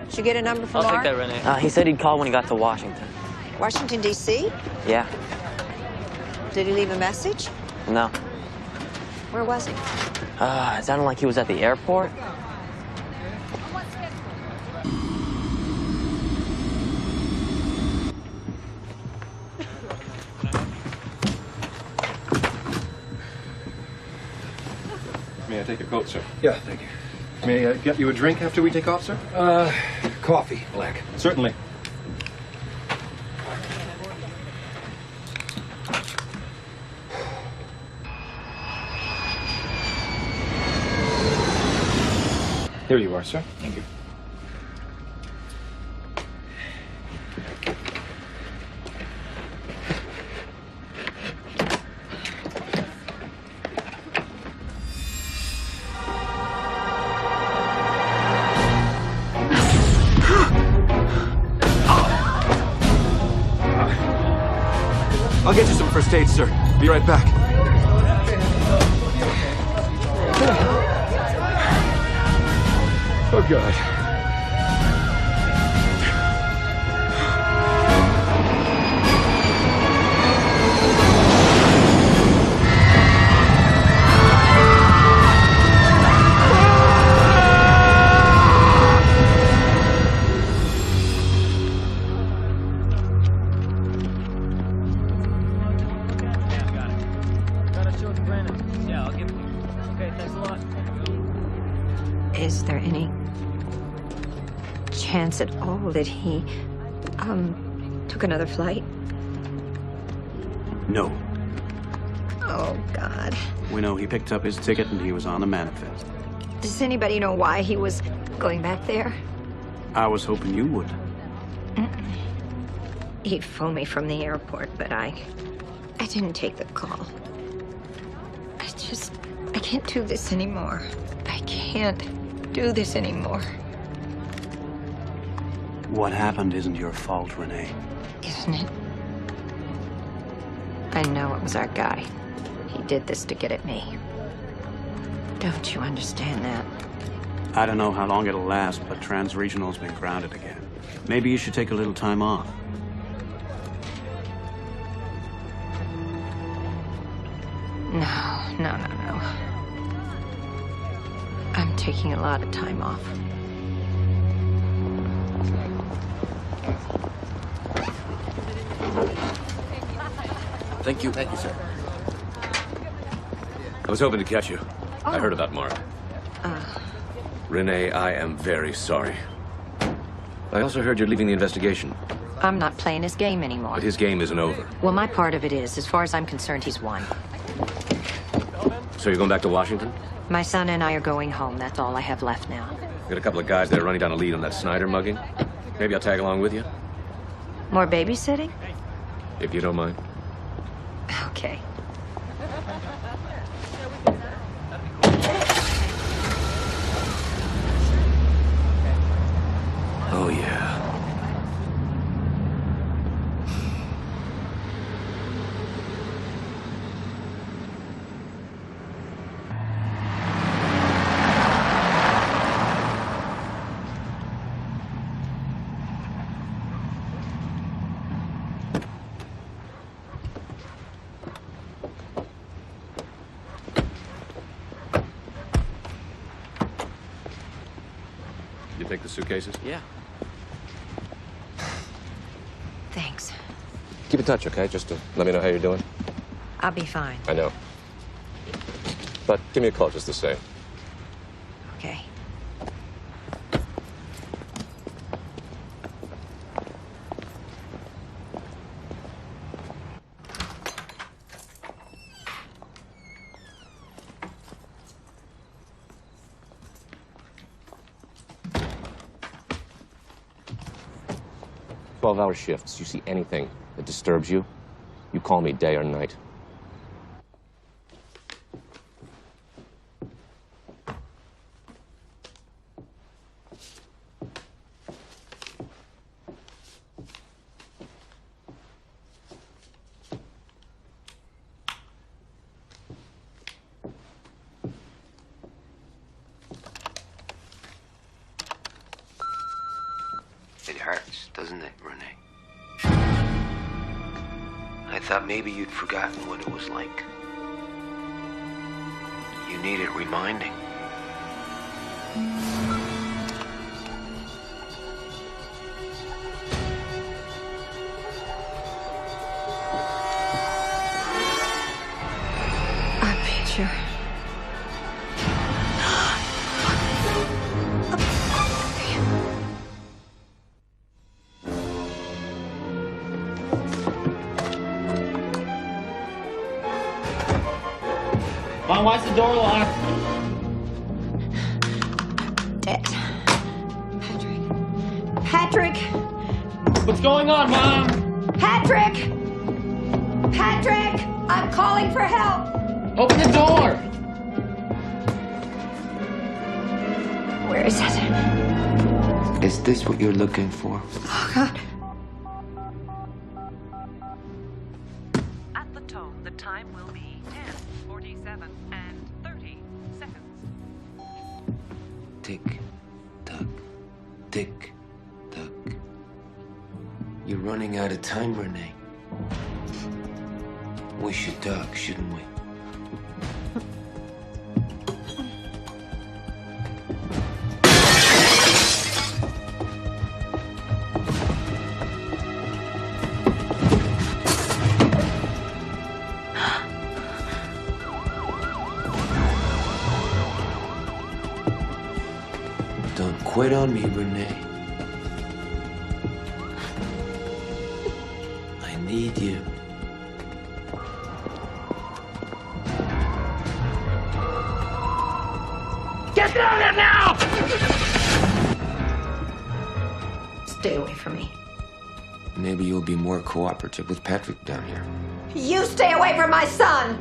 S15: Did you get a number from
S8: I'll
S15: Mark?
S8: take that, Renee. He said he'd call when he got to Washington.
S15: Washington, D.C.?
S8: Yeah.
S15: Did he leave a message?
S8: No.
S15: Where was he?
S8: It sounded like he was at the airport.
S23: May I take a coat, sir?
S20: Yeah, thank you.
S23: May I get you a drink after we take off, sir?
S20: Coffee, black.
S23: Certainly. Here you are, sir.
S20: Thank you.
S23: I'll get you some first aid, sir. Be right back.
S20: Oh, God.
S15: Is there any chance at all that he, took another flight?
S11: No.
S15: Oh, God.
S11: We know he picked up his ticket and he was on the manifest.
S15: Does anybody know why he was going back there?
S11: I was hoping you would.
S15: He'd phoned me from the airport, but I didn't take the call. I can't do this anymore. I can't do this anymore.
S11: What happened isn't your fault, Renee.
S15: Isn't it? I know it was our guy. He did this to get at me. Don't you understand that?
S11: I don't know how long it'll last, but Transregional's been grounded again. Maybe you should take a little time off.
S15: No. I'm taking a lot of time off.
S5: Thank you, sir. I was hoping to catch you. I heard about Mark. Renee, I am very sorry. I also heard you're leaving the investigation.
S15: I'm not playing his game anymore.
S5: But his game isn't over.
S15: Well, my part of it is. As far as I'm concerned, he's won.
S5: So you're going back to Washington?
S15: My son and I are going home. That's all I have left now.
S5: Got a couple of guys there running down a lead on that Snyder mugging. Maybe I'll tag along with you,
S15: More babysitting?
S5: if you don't mind.
S15: Okay.
S5: Oh, yeah. You take the suitcases?
S8: Yeah.
S15: Thanks.
S5: Keep in touch, okay? Just to let me know how you're doing.
S15: I'll be fine.
S5: I know. But give me a call just the same.
S15: Okay.
S5: Twelve-hour shifts. You see anything that disturbs you, you call me day or night.
S22: It hurts, doesn't it, Renee? I thought maybe you'd forgotten what it was like. You needed reminding.
S15: Our picture.
S8: Mom, why's the door locked?
S15: Dad. Patrick!
S8: What's going on, Mom?
S15: Patrick! Patrick! I'm calling for help!
S8: Open the door!
S15: Where is it?
S22: Is this what you're looking for?
S15: Oh, God.
S21: At the tone, the time will be 10:47 and 30 seconds.
S22: Tick, tock, tick, tock. You're running out of time, Renee. We should talk, shouldn't we? quit on me, Renee. I need you.
S15: Get down there now! Stay away from me.
S22: Maybe you'll be more cooperative with Patrick down here.
S15: You stay away from my son!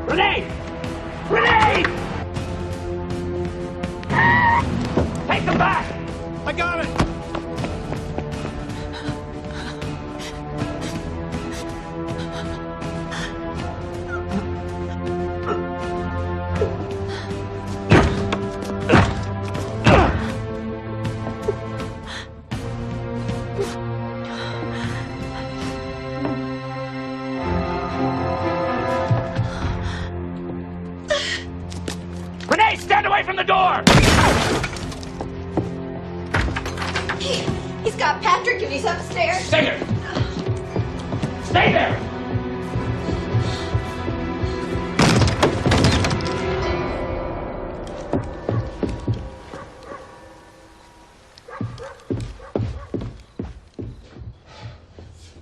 S22: Renee! Renee! Take them back! I got it! Renee, stand away from the door!
S15: He's got Patrick and he's upstairs.
S22: Stay there! Stay there!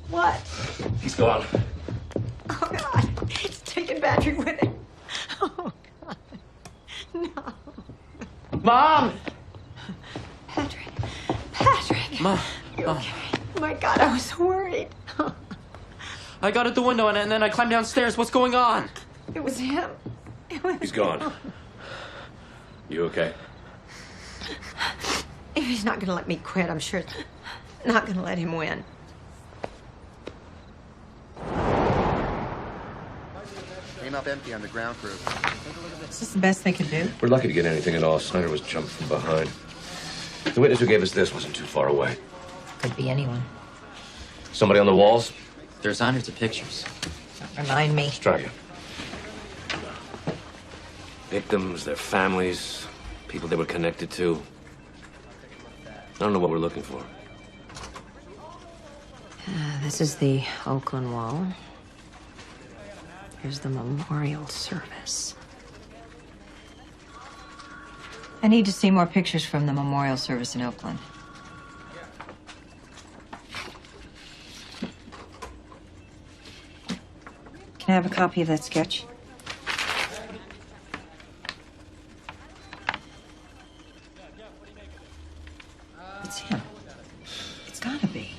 S15: What?
S5: He's gone.
S15: Oh, God. He's taking Patrick with him. Oh, God. No.
S8: Mom!
S15: Patrick.
S8: Mom.
S15: You okay? Oh, my God, I was so worried.
S8: I got at the window and then I climbed downstairs. What's going on?
S15: It was him.
S5: He's gone. You okay?
S15: If he's not going to let me quit, I'm sure it's not going to let him win.
S13: Came up empty on the ground crew.
S15: Is this the best they could do?
S5: We're lucky to get anything at all. Snyder was jumped from behind. The witness who gave us this wasn't too far away.
S15: Could be anyone.
S5: Somebody on the walls?
S8: There's hundreds of pictures.
S15: Remind me.
S5: Let's try you. Victims, their families, people they were connected to. I don't know what we're looking for.
S15: This is the Oakland wall. Here's the memorial service. I need to see more pictures from the memorial service in Oakland. Can I have a copy of that sketch? It's him. It's gotta be.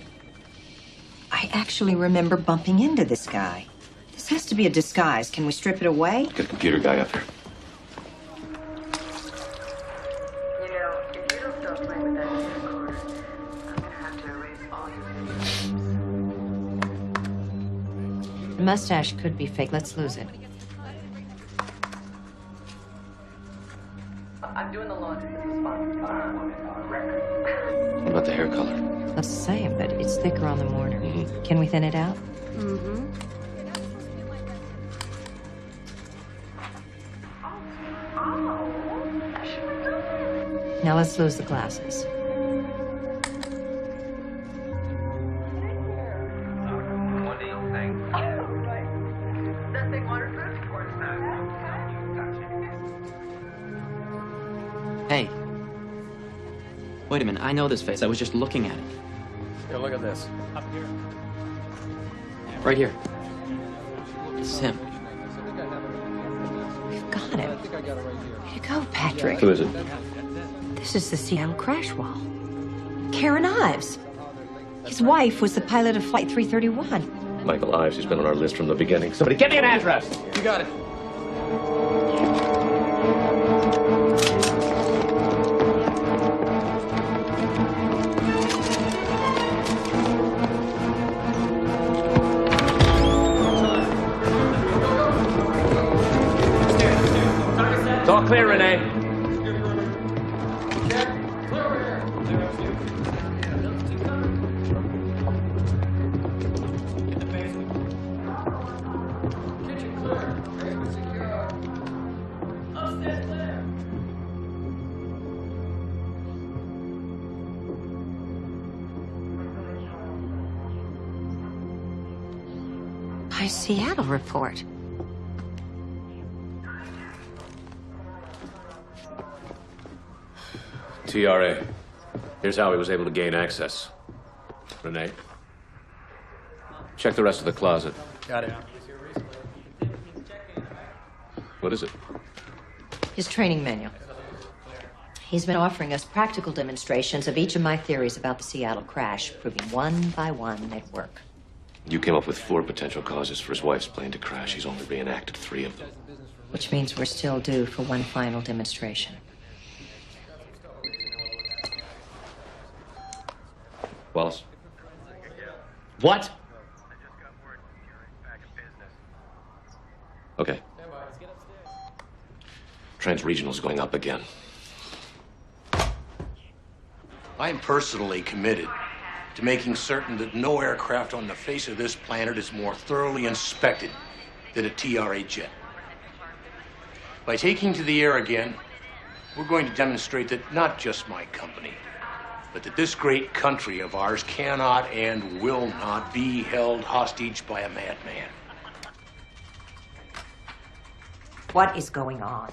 S15: I actually remember bumping into this guy. This has to be a disguise. Can we strip it away?
S5: Get a computer guy up here.
S15: The mustache could be fake. Let's lose it.
S21: I'm doing the laundry.
S5: What about the hair color?
S15: That's the same, but it's thicker on the mourner. Can we thin it out?
S2: Mm-hmm.
S15: Now let's lose the glasses.
S8: Hey. Wait a minute. I know this face. I was just looking at it.
S23: Here, look at this.
S8: Up here. Right here. This is him.
S15: We've got him. Way to go, Patrick.
S5: Who is it?
S15: This is the Seattle crash wall. Karen Ives. His wife was the pilot of Flight 331.
S5: Michael Ives, who's been on our list from the beginning. Somebody get me an address!
S23: You got it.
S1: It's all clear, Renee.
S15: My Seattle report.
S5: TRA. Here's how he was able to gain access. Renee, check the rest of the closet.
S1: Got it.
S5: What is it?
S9: His training manual. He's been offering us practical demonstrations of each of my theories about the Seattle crash, proving one by one they'd work.
S5: You came up with 4 potential causes for his wife's plane to crash. He's only reenacted 3 of them.
S9: Which means we're still due for one final demonstration.
S5: Wallace?
S1: What?
S5: Okay. Trans-regional's going up again.
S18: I am personally committed to making certain that no aircraft on the face of this planet is more thoroughly inspected than a TRA jet. By taking to the air again, we're going to demonstrate that not just my company, but that this great country of ours cannot and will not be held hostage by a madman.
S9: What is going on?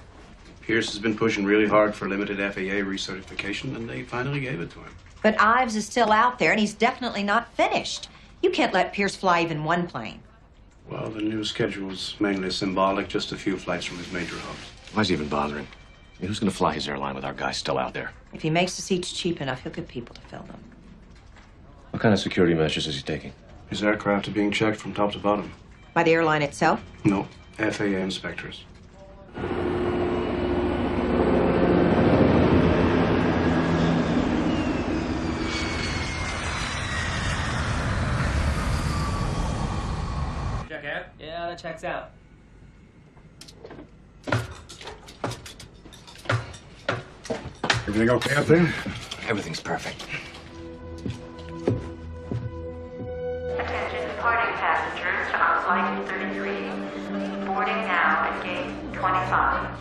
S11: Pierce has been pushing really hard for limited FAA recertification, and they finally gave it to him.
S9: But Ives is still out there, and he's definitely not finished. You can't let Pierce fly even one plane.
S11: Well, the new schedule is mainly symbolic, just a few flights from his major hubs.
S5: Why's he even bothering? I mean, who's going to fly his airline with our guys still out there?
S9: If he makes the seats cheap enough, he'll get people to fill them.
S5: What kind of security measures is he taking?
S11: His aircraft are being checked from top to bottom.
S9: By the airline itself?
S11: No, FAA inspectors.
S1: Check out? Yeah, that checks out.
S23: Everything okay up there?
S22: Everything's perfect.
S2: Attention departing passengers on flight 33. Boarding now at gate 25.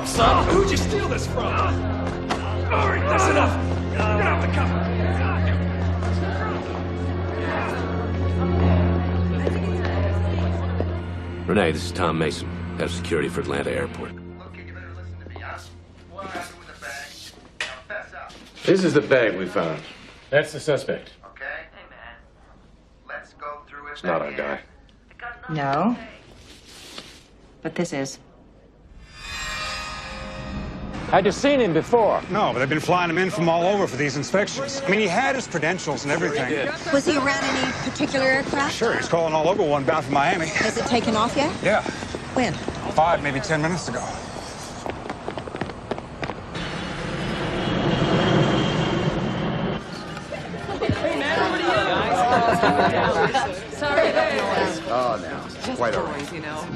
S23: Son, who'd you steal this from? All right, that's enough. Get out the cover.
S5: Renee, this is Tom Mason, head of security for Atlanta Airport.
S6: This is the bag we found. That's the suspect.
S13: Okay? Hey, man. Let's go through it.
S5: It's not our guy.
S9: No. But this is.
S23: Had you seen him before? No, but they've been flying him in from all over for these inspections. I mean, he had his credentials and everything.
S12: Was he around any particular aircraft?
S23: Sure, he's calling all over one bound for Miami.
S12: Has it taken off yet?
S23: Yeah.
S12: When?
S23: 5, maybe 10 minutes ago.
S12: Sorry about the noise.
S13: Oh, no.
S12: Just
S13: Quite all
S12: boys,
S13: right.
S12: you know.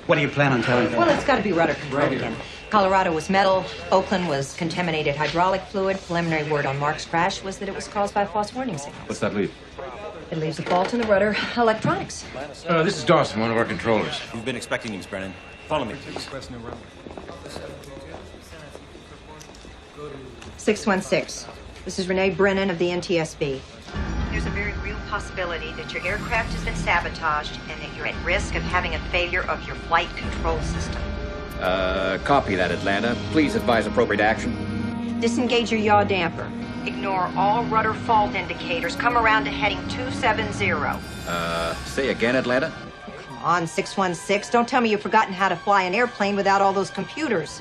S14: What do you plan on telling them?
S9: Well, it's got to be rudder control again. Colorado was metal. Oakland was contaminated hydraulic fluid. Preliminary word on Mark's crash was that it was caused by false warning signals.
S5: What's that leave?
S9: It leaves a fault in the rudder electronics.
S6: This is Dawson, one of our controllers.
S24: We've been expecting you, Miss Brennan. Follow me, please.
S9: 616. This is Renee Brennan of the NTSB. There's a very real possibility that your aircraft has been sabotaged and that you're at risk of having a failure of your flight control system.
S24: Copy that, Atlanta. Please advise appropriate action.
S9: Disengage your yaw damper. Ignore all rudder fault indicators. Come around to heading 270.
S24: Say again, Atlanta?
S9: Come on, 616. Don't tell me you've forgotten how to fly an airplane without all those computers.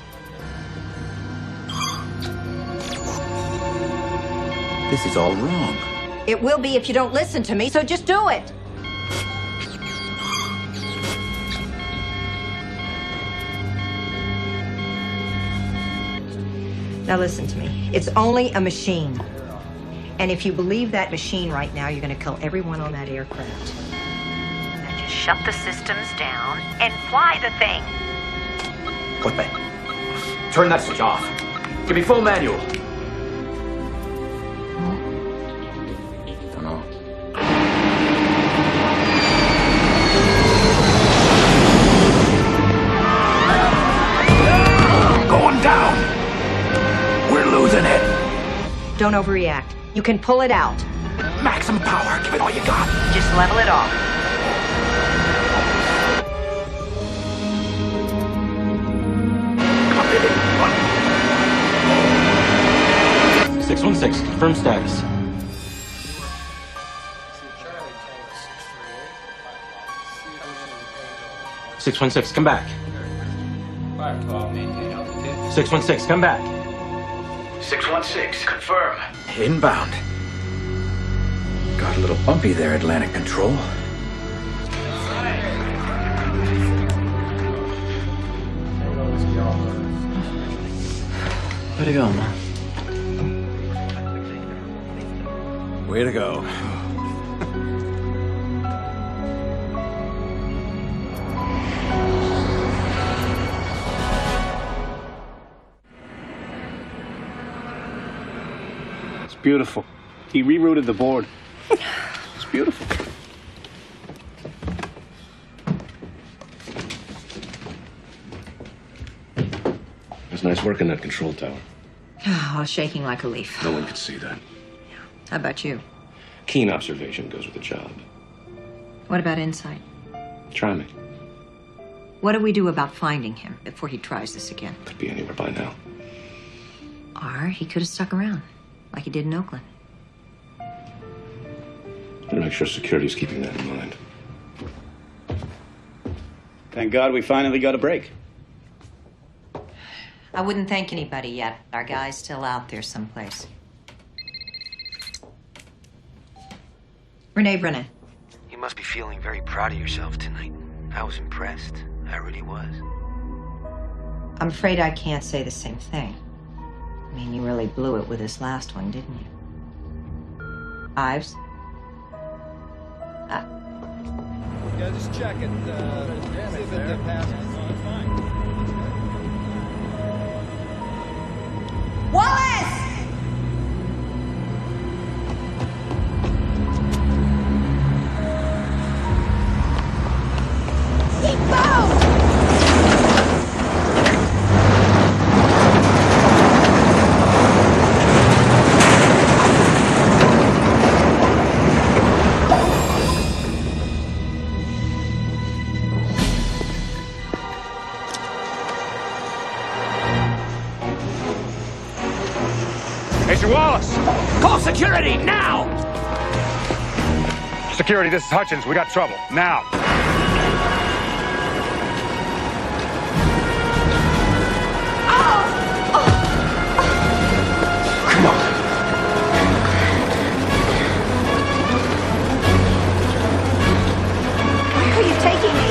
S24: This is all wrong.
S9: It will be if you don't listen to me, so just do it. Now listen to me. It's only a machine. And if you believe that machine right now, you're going to kill everyone on that aircraft. Now just shut the systems down and fly the thing.
S24: What the? Turn that switch off. Give me full manual. No.
S9: Don't overreact. You can pull it out.
S24: Maximum power. Give it all you got.
S9: Just level it off.
S24: Come on, baby. Run.
S11: 616, confirm status. "616, come back.
S1: 512, maintain altitude.
S11: 616, come back.
S24: 616, confirm. Inbound. Got a little bumpy there, Atlantic Control.
S11: Way to go, man.
S3: Way to go.
S4: It's beautiful. He rerouted the board. It's beautiful.
S5: There's nice work in that control tower.
S9: Oh, shaking like a leaf.
S5: No one could see that.
S9: How about you?
S5: Keen observation goes with the job.
S9: What about insight?
S5: Try me.
S9: What do we do about finding him before he tries this again?
S5: Could be anywhere by now.
S9: Or he could have stuck around, like he did in Oakland.
S5: Better make sure security's keeping that in mind.
S4: Thank God we finally got a break.
S9: I wouldn't thank anybody yet. Our guy's still out there someplace. Renee Brennan.
S22: You must be feeling very proud of yourself tonight. I was impressed. I really was.
S9: I'm afraid I can't say the same thing. I mean, you really blew it with this last one, didn't you? Ives?
S13: Yeah, just check it. See if it passes.
S12: Wallace!
S23: Major Wallace!
S24: Call security, now!
S23: Security, this is Hutchins. We got trouble. Now.
S24: Come on.
S12: Where are you taking me?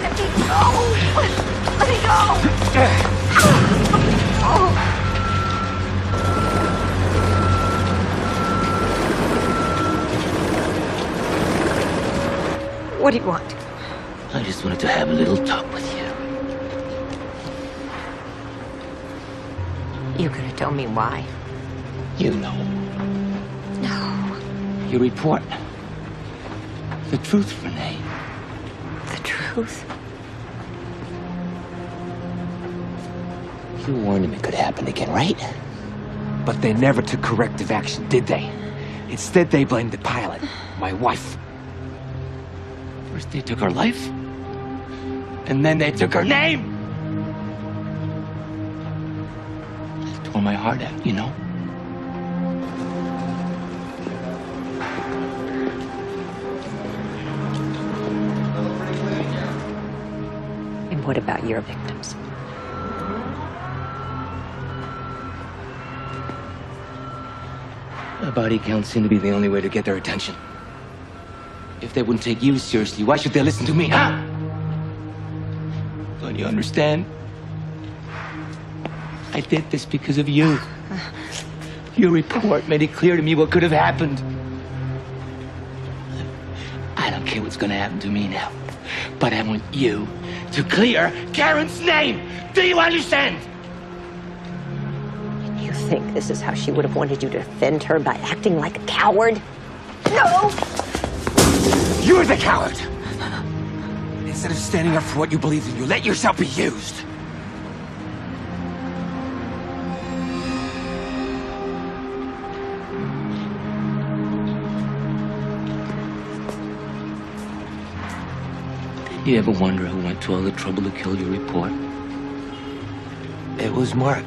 S12: Let me go! Let me go!
S9: What do you want?
S22: I just wanted to have a little talk with you.
S9: You could have told me why.
S22: You know.
S9: No.
S22: Your report. The truth, Renee.
S9: The truth?
S22: You warned him it could happen again, right?
S24: But they never took corrective action, did they? Instead, they blamed the pilot, my wife.
S22: First they took her life, and then they took her name! It tore my heart out, you know?
S9: And what about your victims?
S22: A body count seemed to be the only way to get their attention. If they wouldn't take you seriously, why should they listen to me, huh? Don't you understand? I did this because of you. Your report made it clear to me what could have happened. I don't care what's gonna happen to me now, but I want you to clear Karen's name! Do you understand?
S15: You think this is how she would have wanted you to defend her, by acting like a coward? No!
S24: You're the coward! Instead of standing up for what you believe in, you let yourself be used.
S22: You ever wonder who went to all the trouble to kill your report? It was Mark.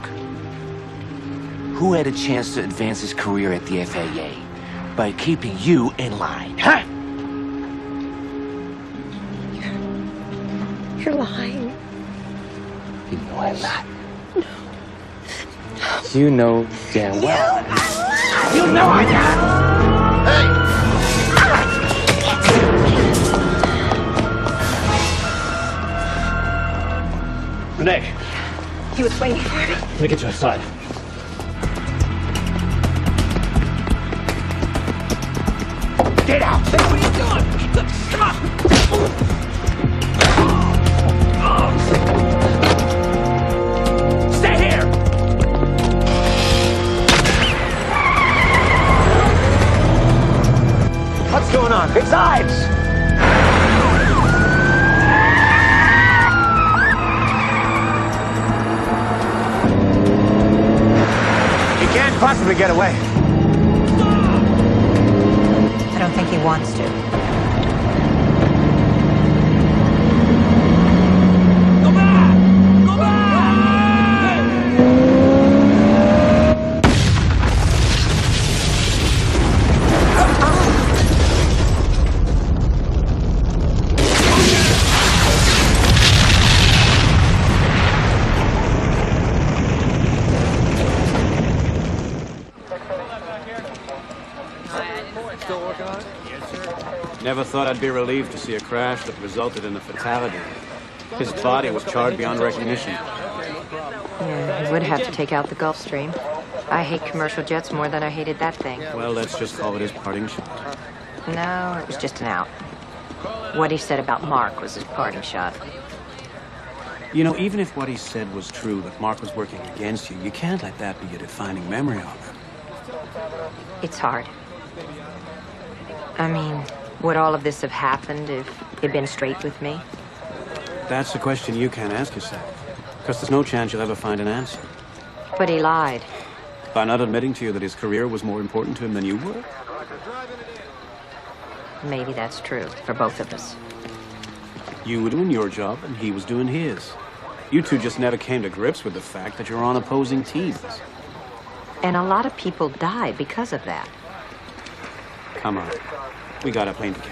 S22: Who had a chance to advance his career at the FAA by keeping you in line, huh?
S15: You're lying.
S22: You know I lied. You know damn well. You know I lied.
S4: Renee,
S15: He was waiting for me.
S4: let me get you outside.
S22: Get out! Hey, what are you doing? Come on! Stay here!
S24: What's going on? It's Ives!
S22: You can't possibly get away.
S9: I don't think he wants to.
S11: Never thought I'd be relieved to see a crash that resulted in a fatality. His body was charred beyond recognition.
S15: Yeah, he would have to take out the Gulf Stream. I hate commercial jets more than I hated that thing.
S11: Well, let's just call it his parting shot.
S15: No, it was just an out. What he said about Mark was his parting shot.
S11: You know, even if what he said was true, that Mark was working against you, you can't let that be your defining memory of him.
S15: It's hard. I mean, would all of this have happened if he'd been straight with me?
S11: That's a question you can't ask yourself, because there's no chance you'll ever find an answer.
S15: But he lied.
S11: By not admitting to you that his career was more important to him than you were?
S15: Maybe that's true for both of us.
S11: You were doing your job, and he was doing his. You two just never came to grips with the fact that you're on opposing teams.
S15: And a lot of people died because of that.
S11: Come on. We got a plane to catch.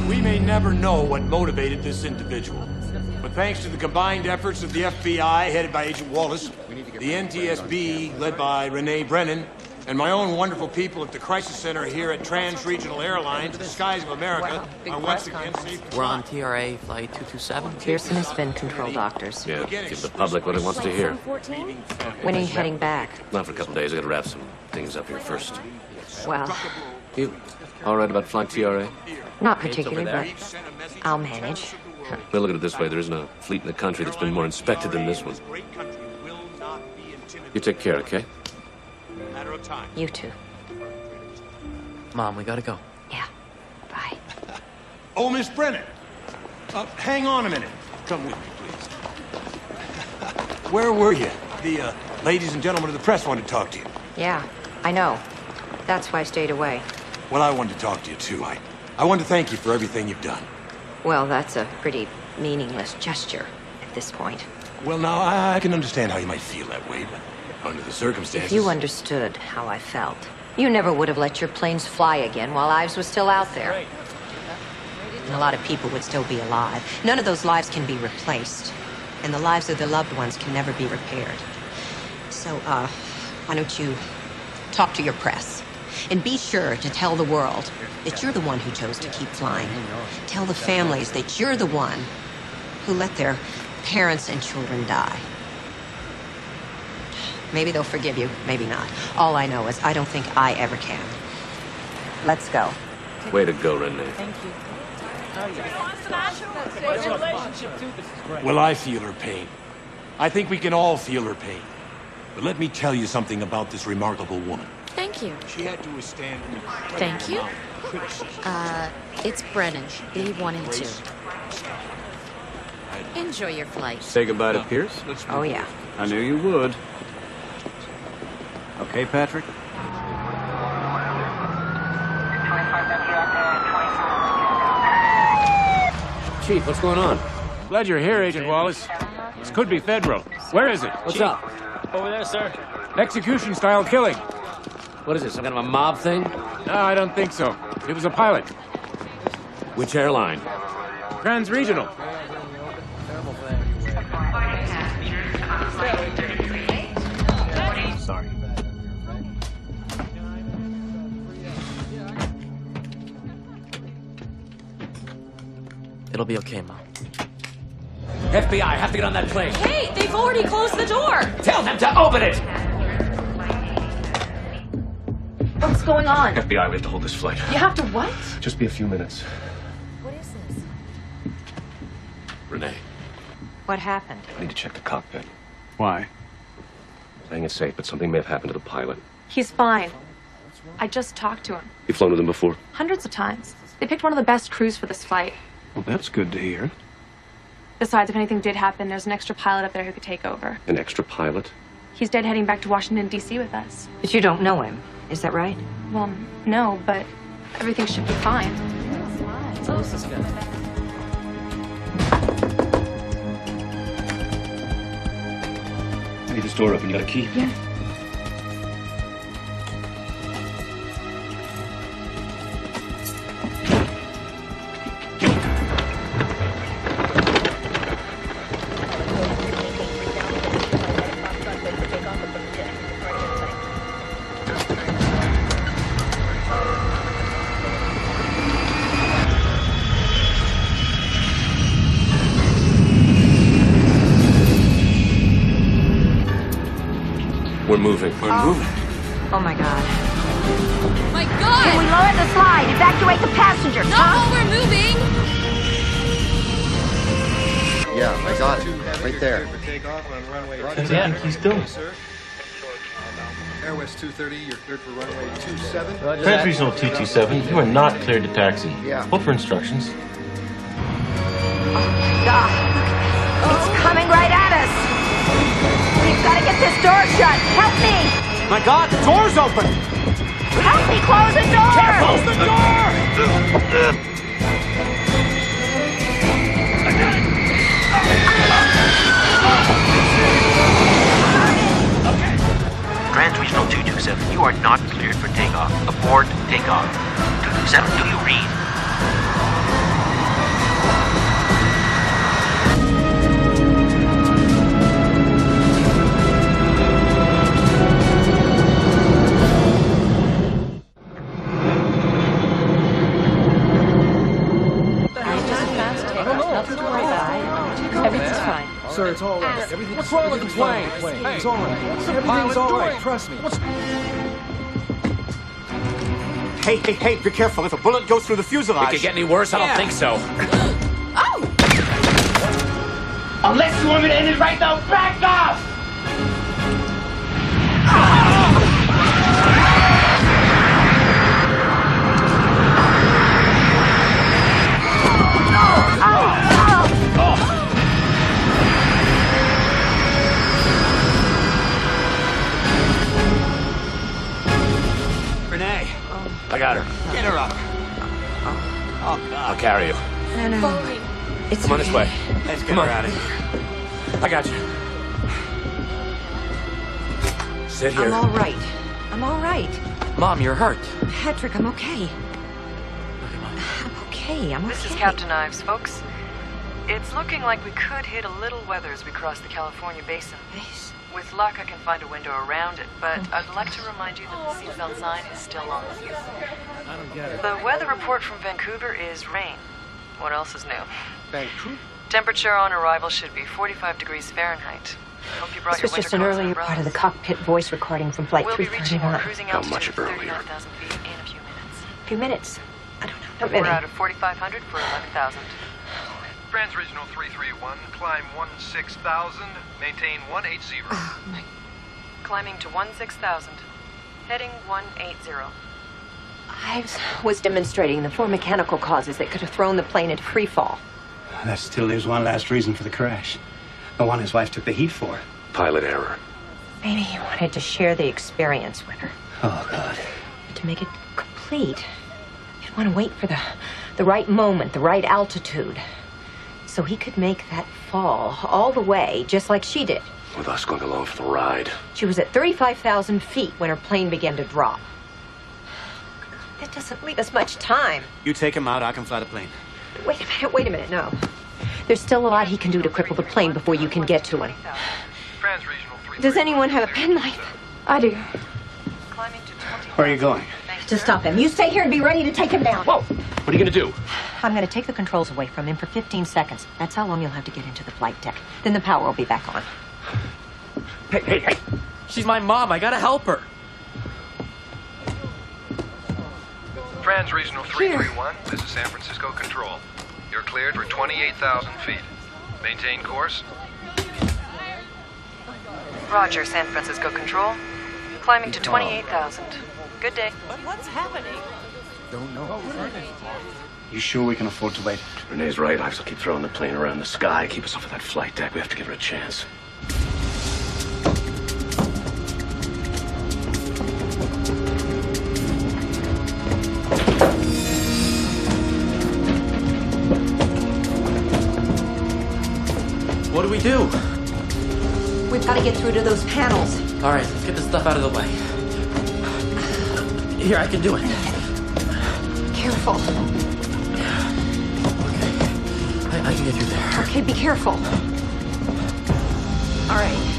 S18: We may never know what motivated this individual. But thanks to the combined efforts of the FBI, headed by Agent Wallace, the NTSB, led by Renee Brennan, and my own wonderful people at the Crisis Center here at Trans-Regional Airlines, the skies of America, are once again safe.
S8: We're on TRA Flight 227.
S15: Pearson has been control doctors.
S5: Yeah, give the public what it wants to hear.
S15: When are you heading back?
S5: Not for a couple days. I gotta wrap some things up here first.
S15: Well,
S5: You all right about flying TRA?
S15: not particularly, but I'll manage.
S5: Well, look at it this way. There isn't a fleet in the country that's been more inspected than this one. You take care, okay?
S15: You too.
S8: Mom, we gotta go.
S15: Yeah. Bye.
S18: Oh, Miss Brennan. Hang on a minute. Come with me, please. Where were you? The ladies and gentlemen of the press wanted to talk to you.
S15: Yeah, I know. That's why I stayed away.
S18: Well, I wanted to talk to you, too. I want to thank you for everything you've done.
S15: Well, that's a pretty meaningless gesture at this point.
S18: Well, now, I can understand how you might feel that way, but under the circumstances...
S15: If you understood how I felt, you never would have let your planes fly again while Ives was still out there. And a lot of people would still be alive. None of those lives can be replaced. And the lives of their loved ones can never be repaired. So, why don't you talk to your press? And be sure to tell the world that you're the one who chose to keep flying. Tell the families that you're the one who let their parents and children die. Maybe they'll forgive you, maybe not. All I know is I don't think I ever can. Let's go.
S5: Way to go, Renee.
S15: Thank you.
S18: Well, I feel her pain. I think we can all feel her pain.
S7: But let me tell you something about this remarkable woman.
S14: Thank you.
S7: She had to withstand an incredible
S14: Thank you.
S7: amount of criticism.
S14: It's Brennan, B1 and 2. Enjoy your flight.
S11: Say goodbye to Pierce?
S15: Oh, yeah.
S11: I knew you would. Okay, Patrick?
S6: Chief, what's going on?
S17: Glad you're here, Agent Wallace. This could be federal. Where is it?
S6: What's up?
S17: Over there, sir. Execution-style killing.
S6: What is this, some kind of a mob thing?
S17: No, I don't think so. It was a pilot.
S6: Which airline?
S17: Trans-regional.
S11: Sorry.
S8: It'll be okay, Mom.
S6: FBI, I have to get on that plane.
S12: Hey, they've already closed the door.
S6: Tell them to open it!
S12: What's going on?
S5: FBI, we have to hold this flight.
S12: You have to what?
S5: Just be a few minutes.
S12: What is this?
S5: Renee,
S15: What happened?
S5: I need to check the cockpit.
S11: Why?
S5: Playing it safe, but something may have happened to the pilot.
S19: He's fine. I just talked to him.
S5: You've flown with him before?
S19: Hundreds of times. They picked one of the best crews for this flight.
S11: Well, that's good to hear.
S19: Besides, if anything did happen, there's an extra pilot up there who could take over.
S5: An extra pilot?
S19: He's dead heading back to Washington, D.C. with us.
S15: But you don't know him. Is that right?
S19: Well, no, but everything should be fine.
S8: Oh, this is good.
S5: I need this door open. You got a key?
S19: Yeah.
S5: We're moving. We're moving.
S15: Oh, my God.
S12: My God!
S9: Can we lower the slide? Evacuate the passengers,
S12: Not while we're moving!
S13: Yeah, I got it. Right there.
S1: Yeah, he's doing it.
S13: Air West 230, you're cleared for runway 27.
S6: Trans-regional 227, you are not cleared to taxi.
S13: Yeah.
S6: Hold for instructions.
S9: God, it's coming right at us. We've got to get this door shut. Help me.
S11: My God, the door's open!
S9: Help me close the door.
S11: Close the door!
S22: Trans-regional 227, you are not cleared for takeoff. Abort takeoff. 227, do you read?
S19: Nothing to worry about. Everything's fine.
S13: Sir, it's all right.
S17: What's wrong with the plane?
S13: It's all right. Everything's all right. Trust me.
S11: Hey, be careful. If a bullet goes through the fuselage...
S6: It could get any worse? I don't think so.
S12: Unless you want me to end it right now, back off!
S11: Renee.
S6: I got her.
S11: Get her up. Oh, God.
S6: I'll carry you.
S15: No. It's
S6: Come on this way.
S11: Let's get
S6: Come
S11: her
S6: on.
S11: out of here.
S6: I got you. Sit here.
S15: I'm all right. I'm all right.
S8: Mom, you're hurt.
S15: Patrick, I'm okay. I'm okay. I'm okay.
S21: This is Captain Ives, folks. It's looking like we could hit a little weather as we cross the California basin. With luck, I can find a window around it, but I'd like to remind you that the seatbelt sign is still on.
S13: I don't get it.
S21: The weather report from Vancouver is rain. What else is new?
S13: Vancouver?
S21: Temperature on arrival should be 45 degrees Fahrenheit. Hope you brought
S15: This was
S21: your
S15: just
S21: winter
S15: an
S21: coats and
S15: earlier part of the
S21: umbrellas.
S15: cockpit voice recording from Flight
S21: We'll be reaching our
S15: 331.
S21: cruising
S5: How
S21: altitude
S5: much
S21: of
S5: earlier?
S21: 39,000 feet in a few minutes.
S15: A few minutes. I don't know. Not
S21: We're
S15: really.
S21: out of 4,500 for 11,000.
S25: Trans-regional 331, climb 16,000, maintain 180.
S21: Climbing to 16,000. Heading 180.
S15: I was demonstrating the 4 mechanical causes that could have thrown the plane into free fall.
S4: That still leaves one last reason for the crash. The one his wife took the heat for.
S5: Pilot error.
S15: Maybe he wanted to share the experience with her.
S4: Oh, God.
S15: To make it complete, you'd want to wait for the right moment, the right altitude. So he could make that fall all the way, just like she did.
S5: With us going along for the ride.
S15: She was at 35,000 feet when her plane began to drop. That doesn't leave us much time.
S11: You take him out, I can fly the plane.
S15: Wait a minute, no. There's still a lot he can do to cripple the plane before you can get to him. Does anyone have a penknife?
S19: I do.
S4: Where are you going?
S15: To stop him. You stay here and be ready to take him down.
S5: Whoa! What are you gonna do?
S15: I'm gonna take the controls away from him for 15 seconds. That's how long you'll have to get into the flight deck. Then the power will be back on.
S8: Hey. She's my mom. I gotta help her.
S2: Trans-Regional 331, this is San Francisco Control. You're cleared for 28,000 feet. Maintain course.
S21: Roger, San Francisco Control. Climbing to 28,000. Good day.
S8: But what's happening?
S4: Don't know. You sure we can afford to wait?
S5: Renee's right. I will keep throwing the plane around the sky. Keep us off of that flight deck. We have to give her a chance.
S8: What do we do?
S15: We've got to get through to those panels.
S8: All right, let's get this stuff out of the way. Here, I can do it.
S15: Careful.
S8: Okay, I can get through there.
S15: Okay, be careful. All right.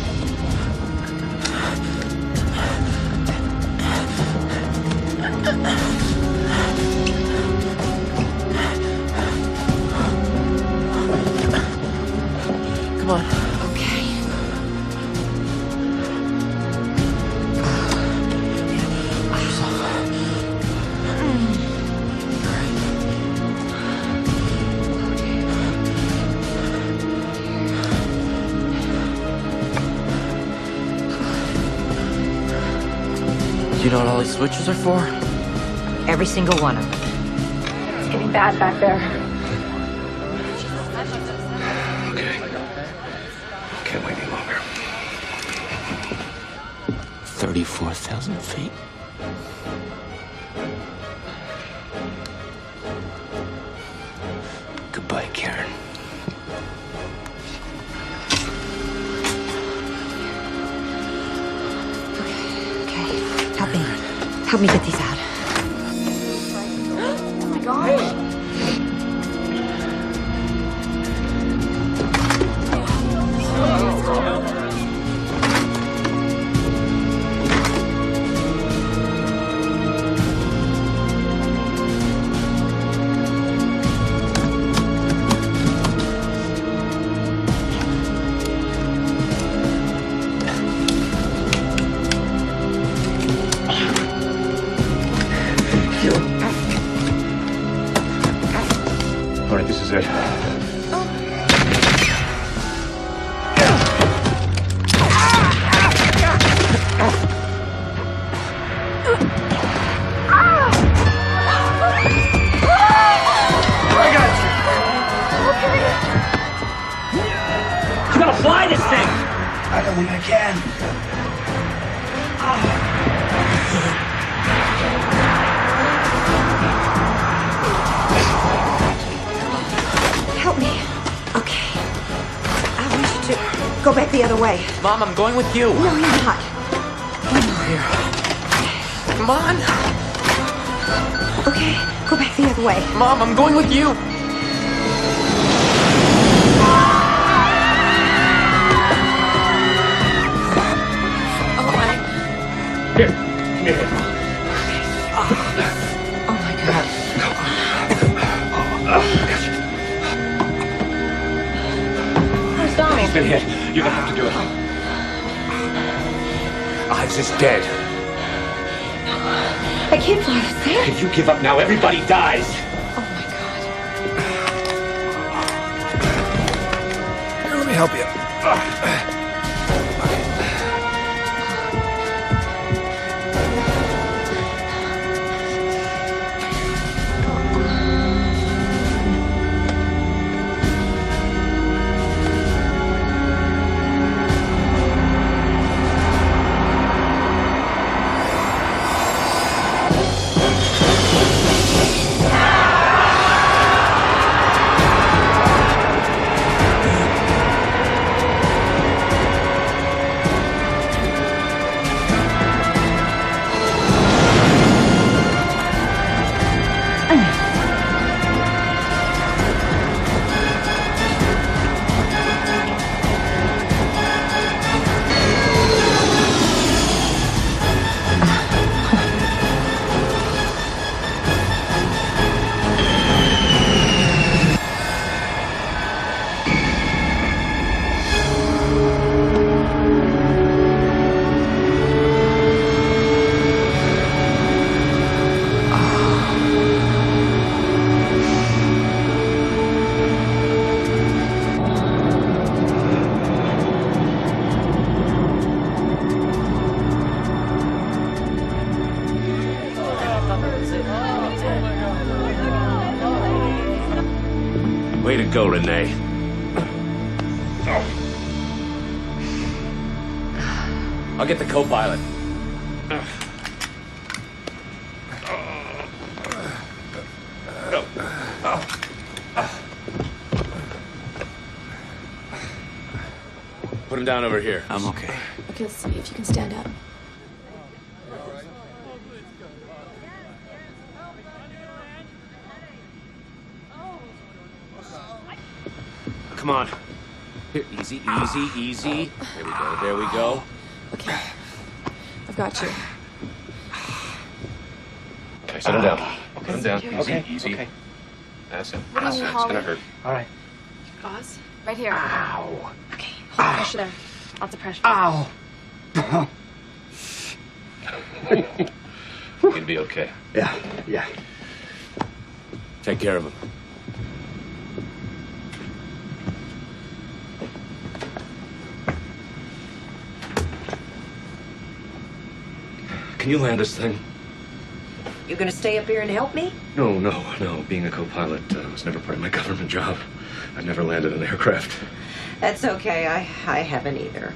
S8: Come on.
S15: Okay.
S8: Watch yourself. Do you know what all these switches are for?
S15: Every single one of them.
S19: It's getting bad back there.
S5: Can't wait any longer.
S24: 34,000 feet.
S22: Goodbye, Karen.
S15: Okay. Help me get these out.
S19: Oh my gosh.
S4: All right, this is it.
S24: You gotta fly this thing!
S4: I don't think I can.
S15: Help me. Okay. I want you to go back the other way.
S8: Mom, I'm going with you.
S15: No, you're not.
S8: Here. Come on.
S15: Okay, go back the other way.
S8: Mom, I'm going with you.
S4: Here, come here.
S15: Oh my God. Where's Donald?
S24: He's been hit. You're gonna have to do it. Ives is dead.
S15: I can't fly this thing.
S24: If you give up now, everybody dies.
S15: Oh my God.
S24: Here, let me help you.
S6: Can't go, Renee. I'll get the co-pilot. Put him down over here.
S11: I'm okay.
S19: Okay, let's see if you can stand up.
S6: Come on. Here, easy, easy, easy. There we go, there we go.
S19: Okay. I've got you.
S5: Okay, set him down. Put him down. Easy,
S1: Okay,
S5: easy.
S1: okay.
S5: That's it.
S19: What do
S5: That's
S19: you
S5: it.
S19: need,
S5: It's
S19: Holly?
S5: gonna hurt.
S1: All right.
S19: Gauze? Right here.
S1: Ow.
S19: Okay, hold the pressure there. Lots of pressure.
S1: Ow.
S5: You'll be okay.
S1: Yeah.
S6: Take care of him.
S5: Can you land this thing?
S9: You gonna stay up here and help me?
S5: No. Being a co-pilot was never part of my government job. I've never landed an aircraft.
S9: That's okay. I haven't either.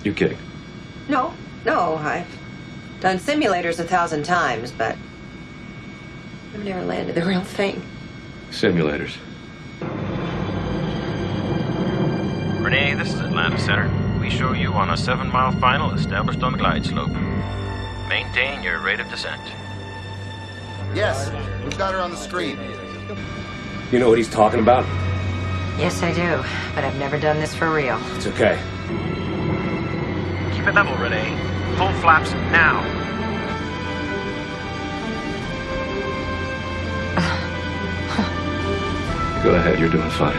S5: You kidding?
S9: No. I've done simulators 1,000 times, but I've never landed the real thing.
S5: Simulators.
S3: Renee, this is Atlanta Center. We show you on a 7-mile final established on the glide slope. Maintain your rate of descent.
S13: Yes, we've got her on the screen.
S6: You know what he's talking about?
S9: Yes, I do, but I've never done this for real.
S6: It's okay.
S3: Keep it level, Renee. Full flaps now.
S5: Go ahead, you're doing fine.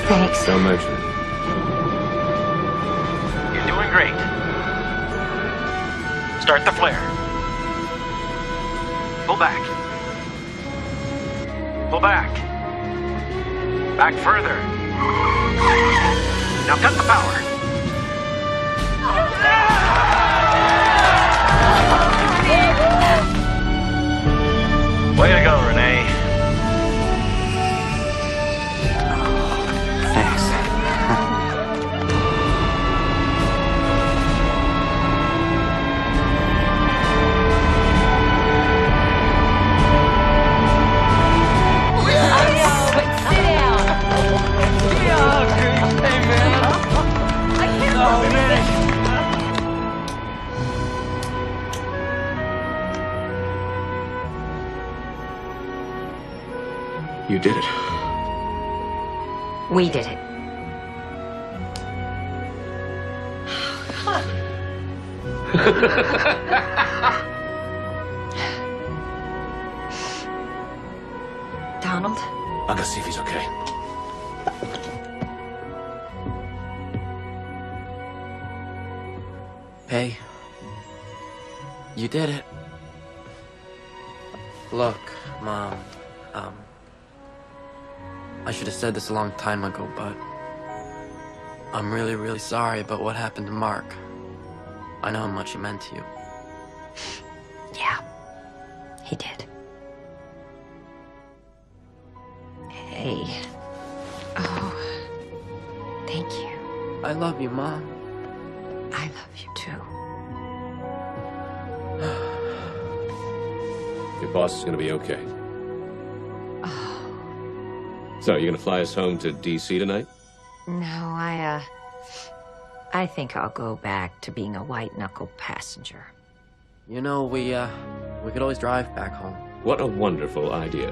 S9: Thanks.
S6: Don't mention it.
S3: You're doing great. Start the flare. Pull back. Pull back. Back further. Now cut the power. Way to go, Renee.
S11: Thanks.
S5: You did it.
S9: We did it. Donald?
S6: I'll go see if he's okay.
S8: Hey, you did it. Look, Mom, I should have said this a long time ago, but I'm really, really sorry about what happened to Mark. I know how much he meant to you.
S9: Yeah, he did. Hey. Oh, thank you.
S8: I love you, Mom.
S9: I love you too.
S6: Your boss is gonna be okay. So, you gonna fly us home to D.C. tonight?
S15: No, I think I'll go back to being a white-knuckle passenger.
S8: You know, we could always drive back home.
S6: What a wonderful idea.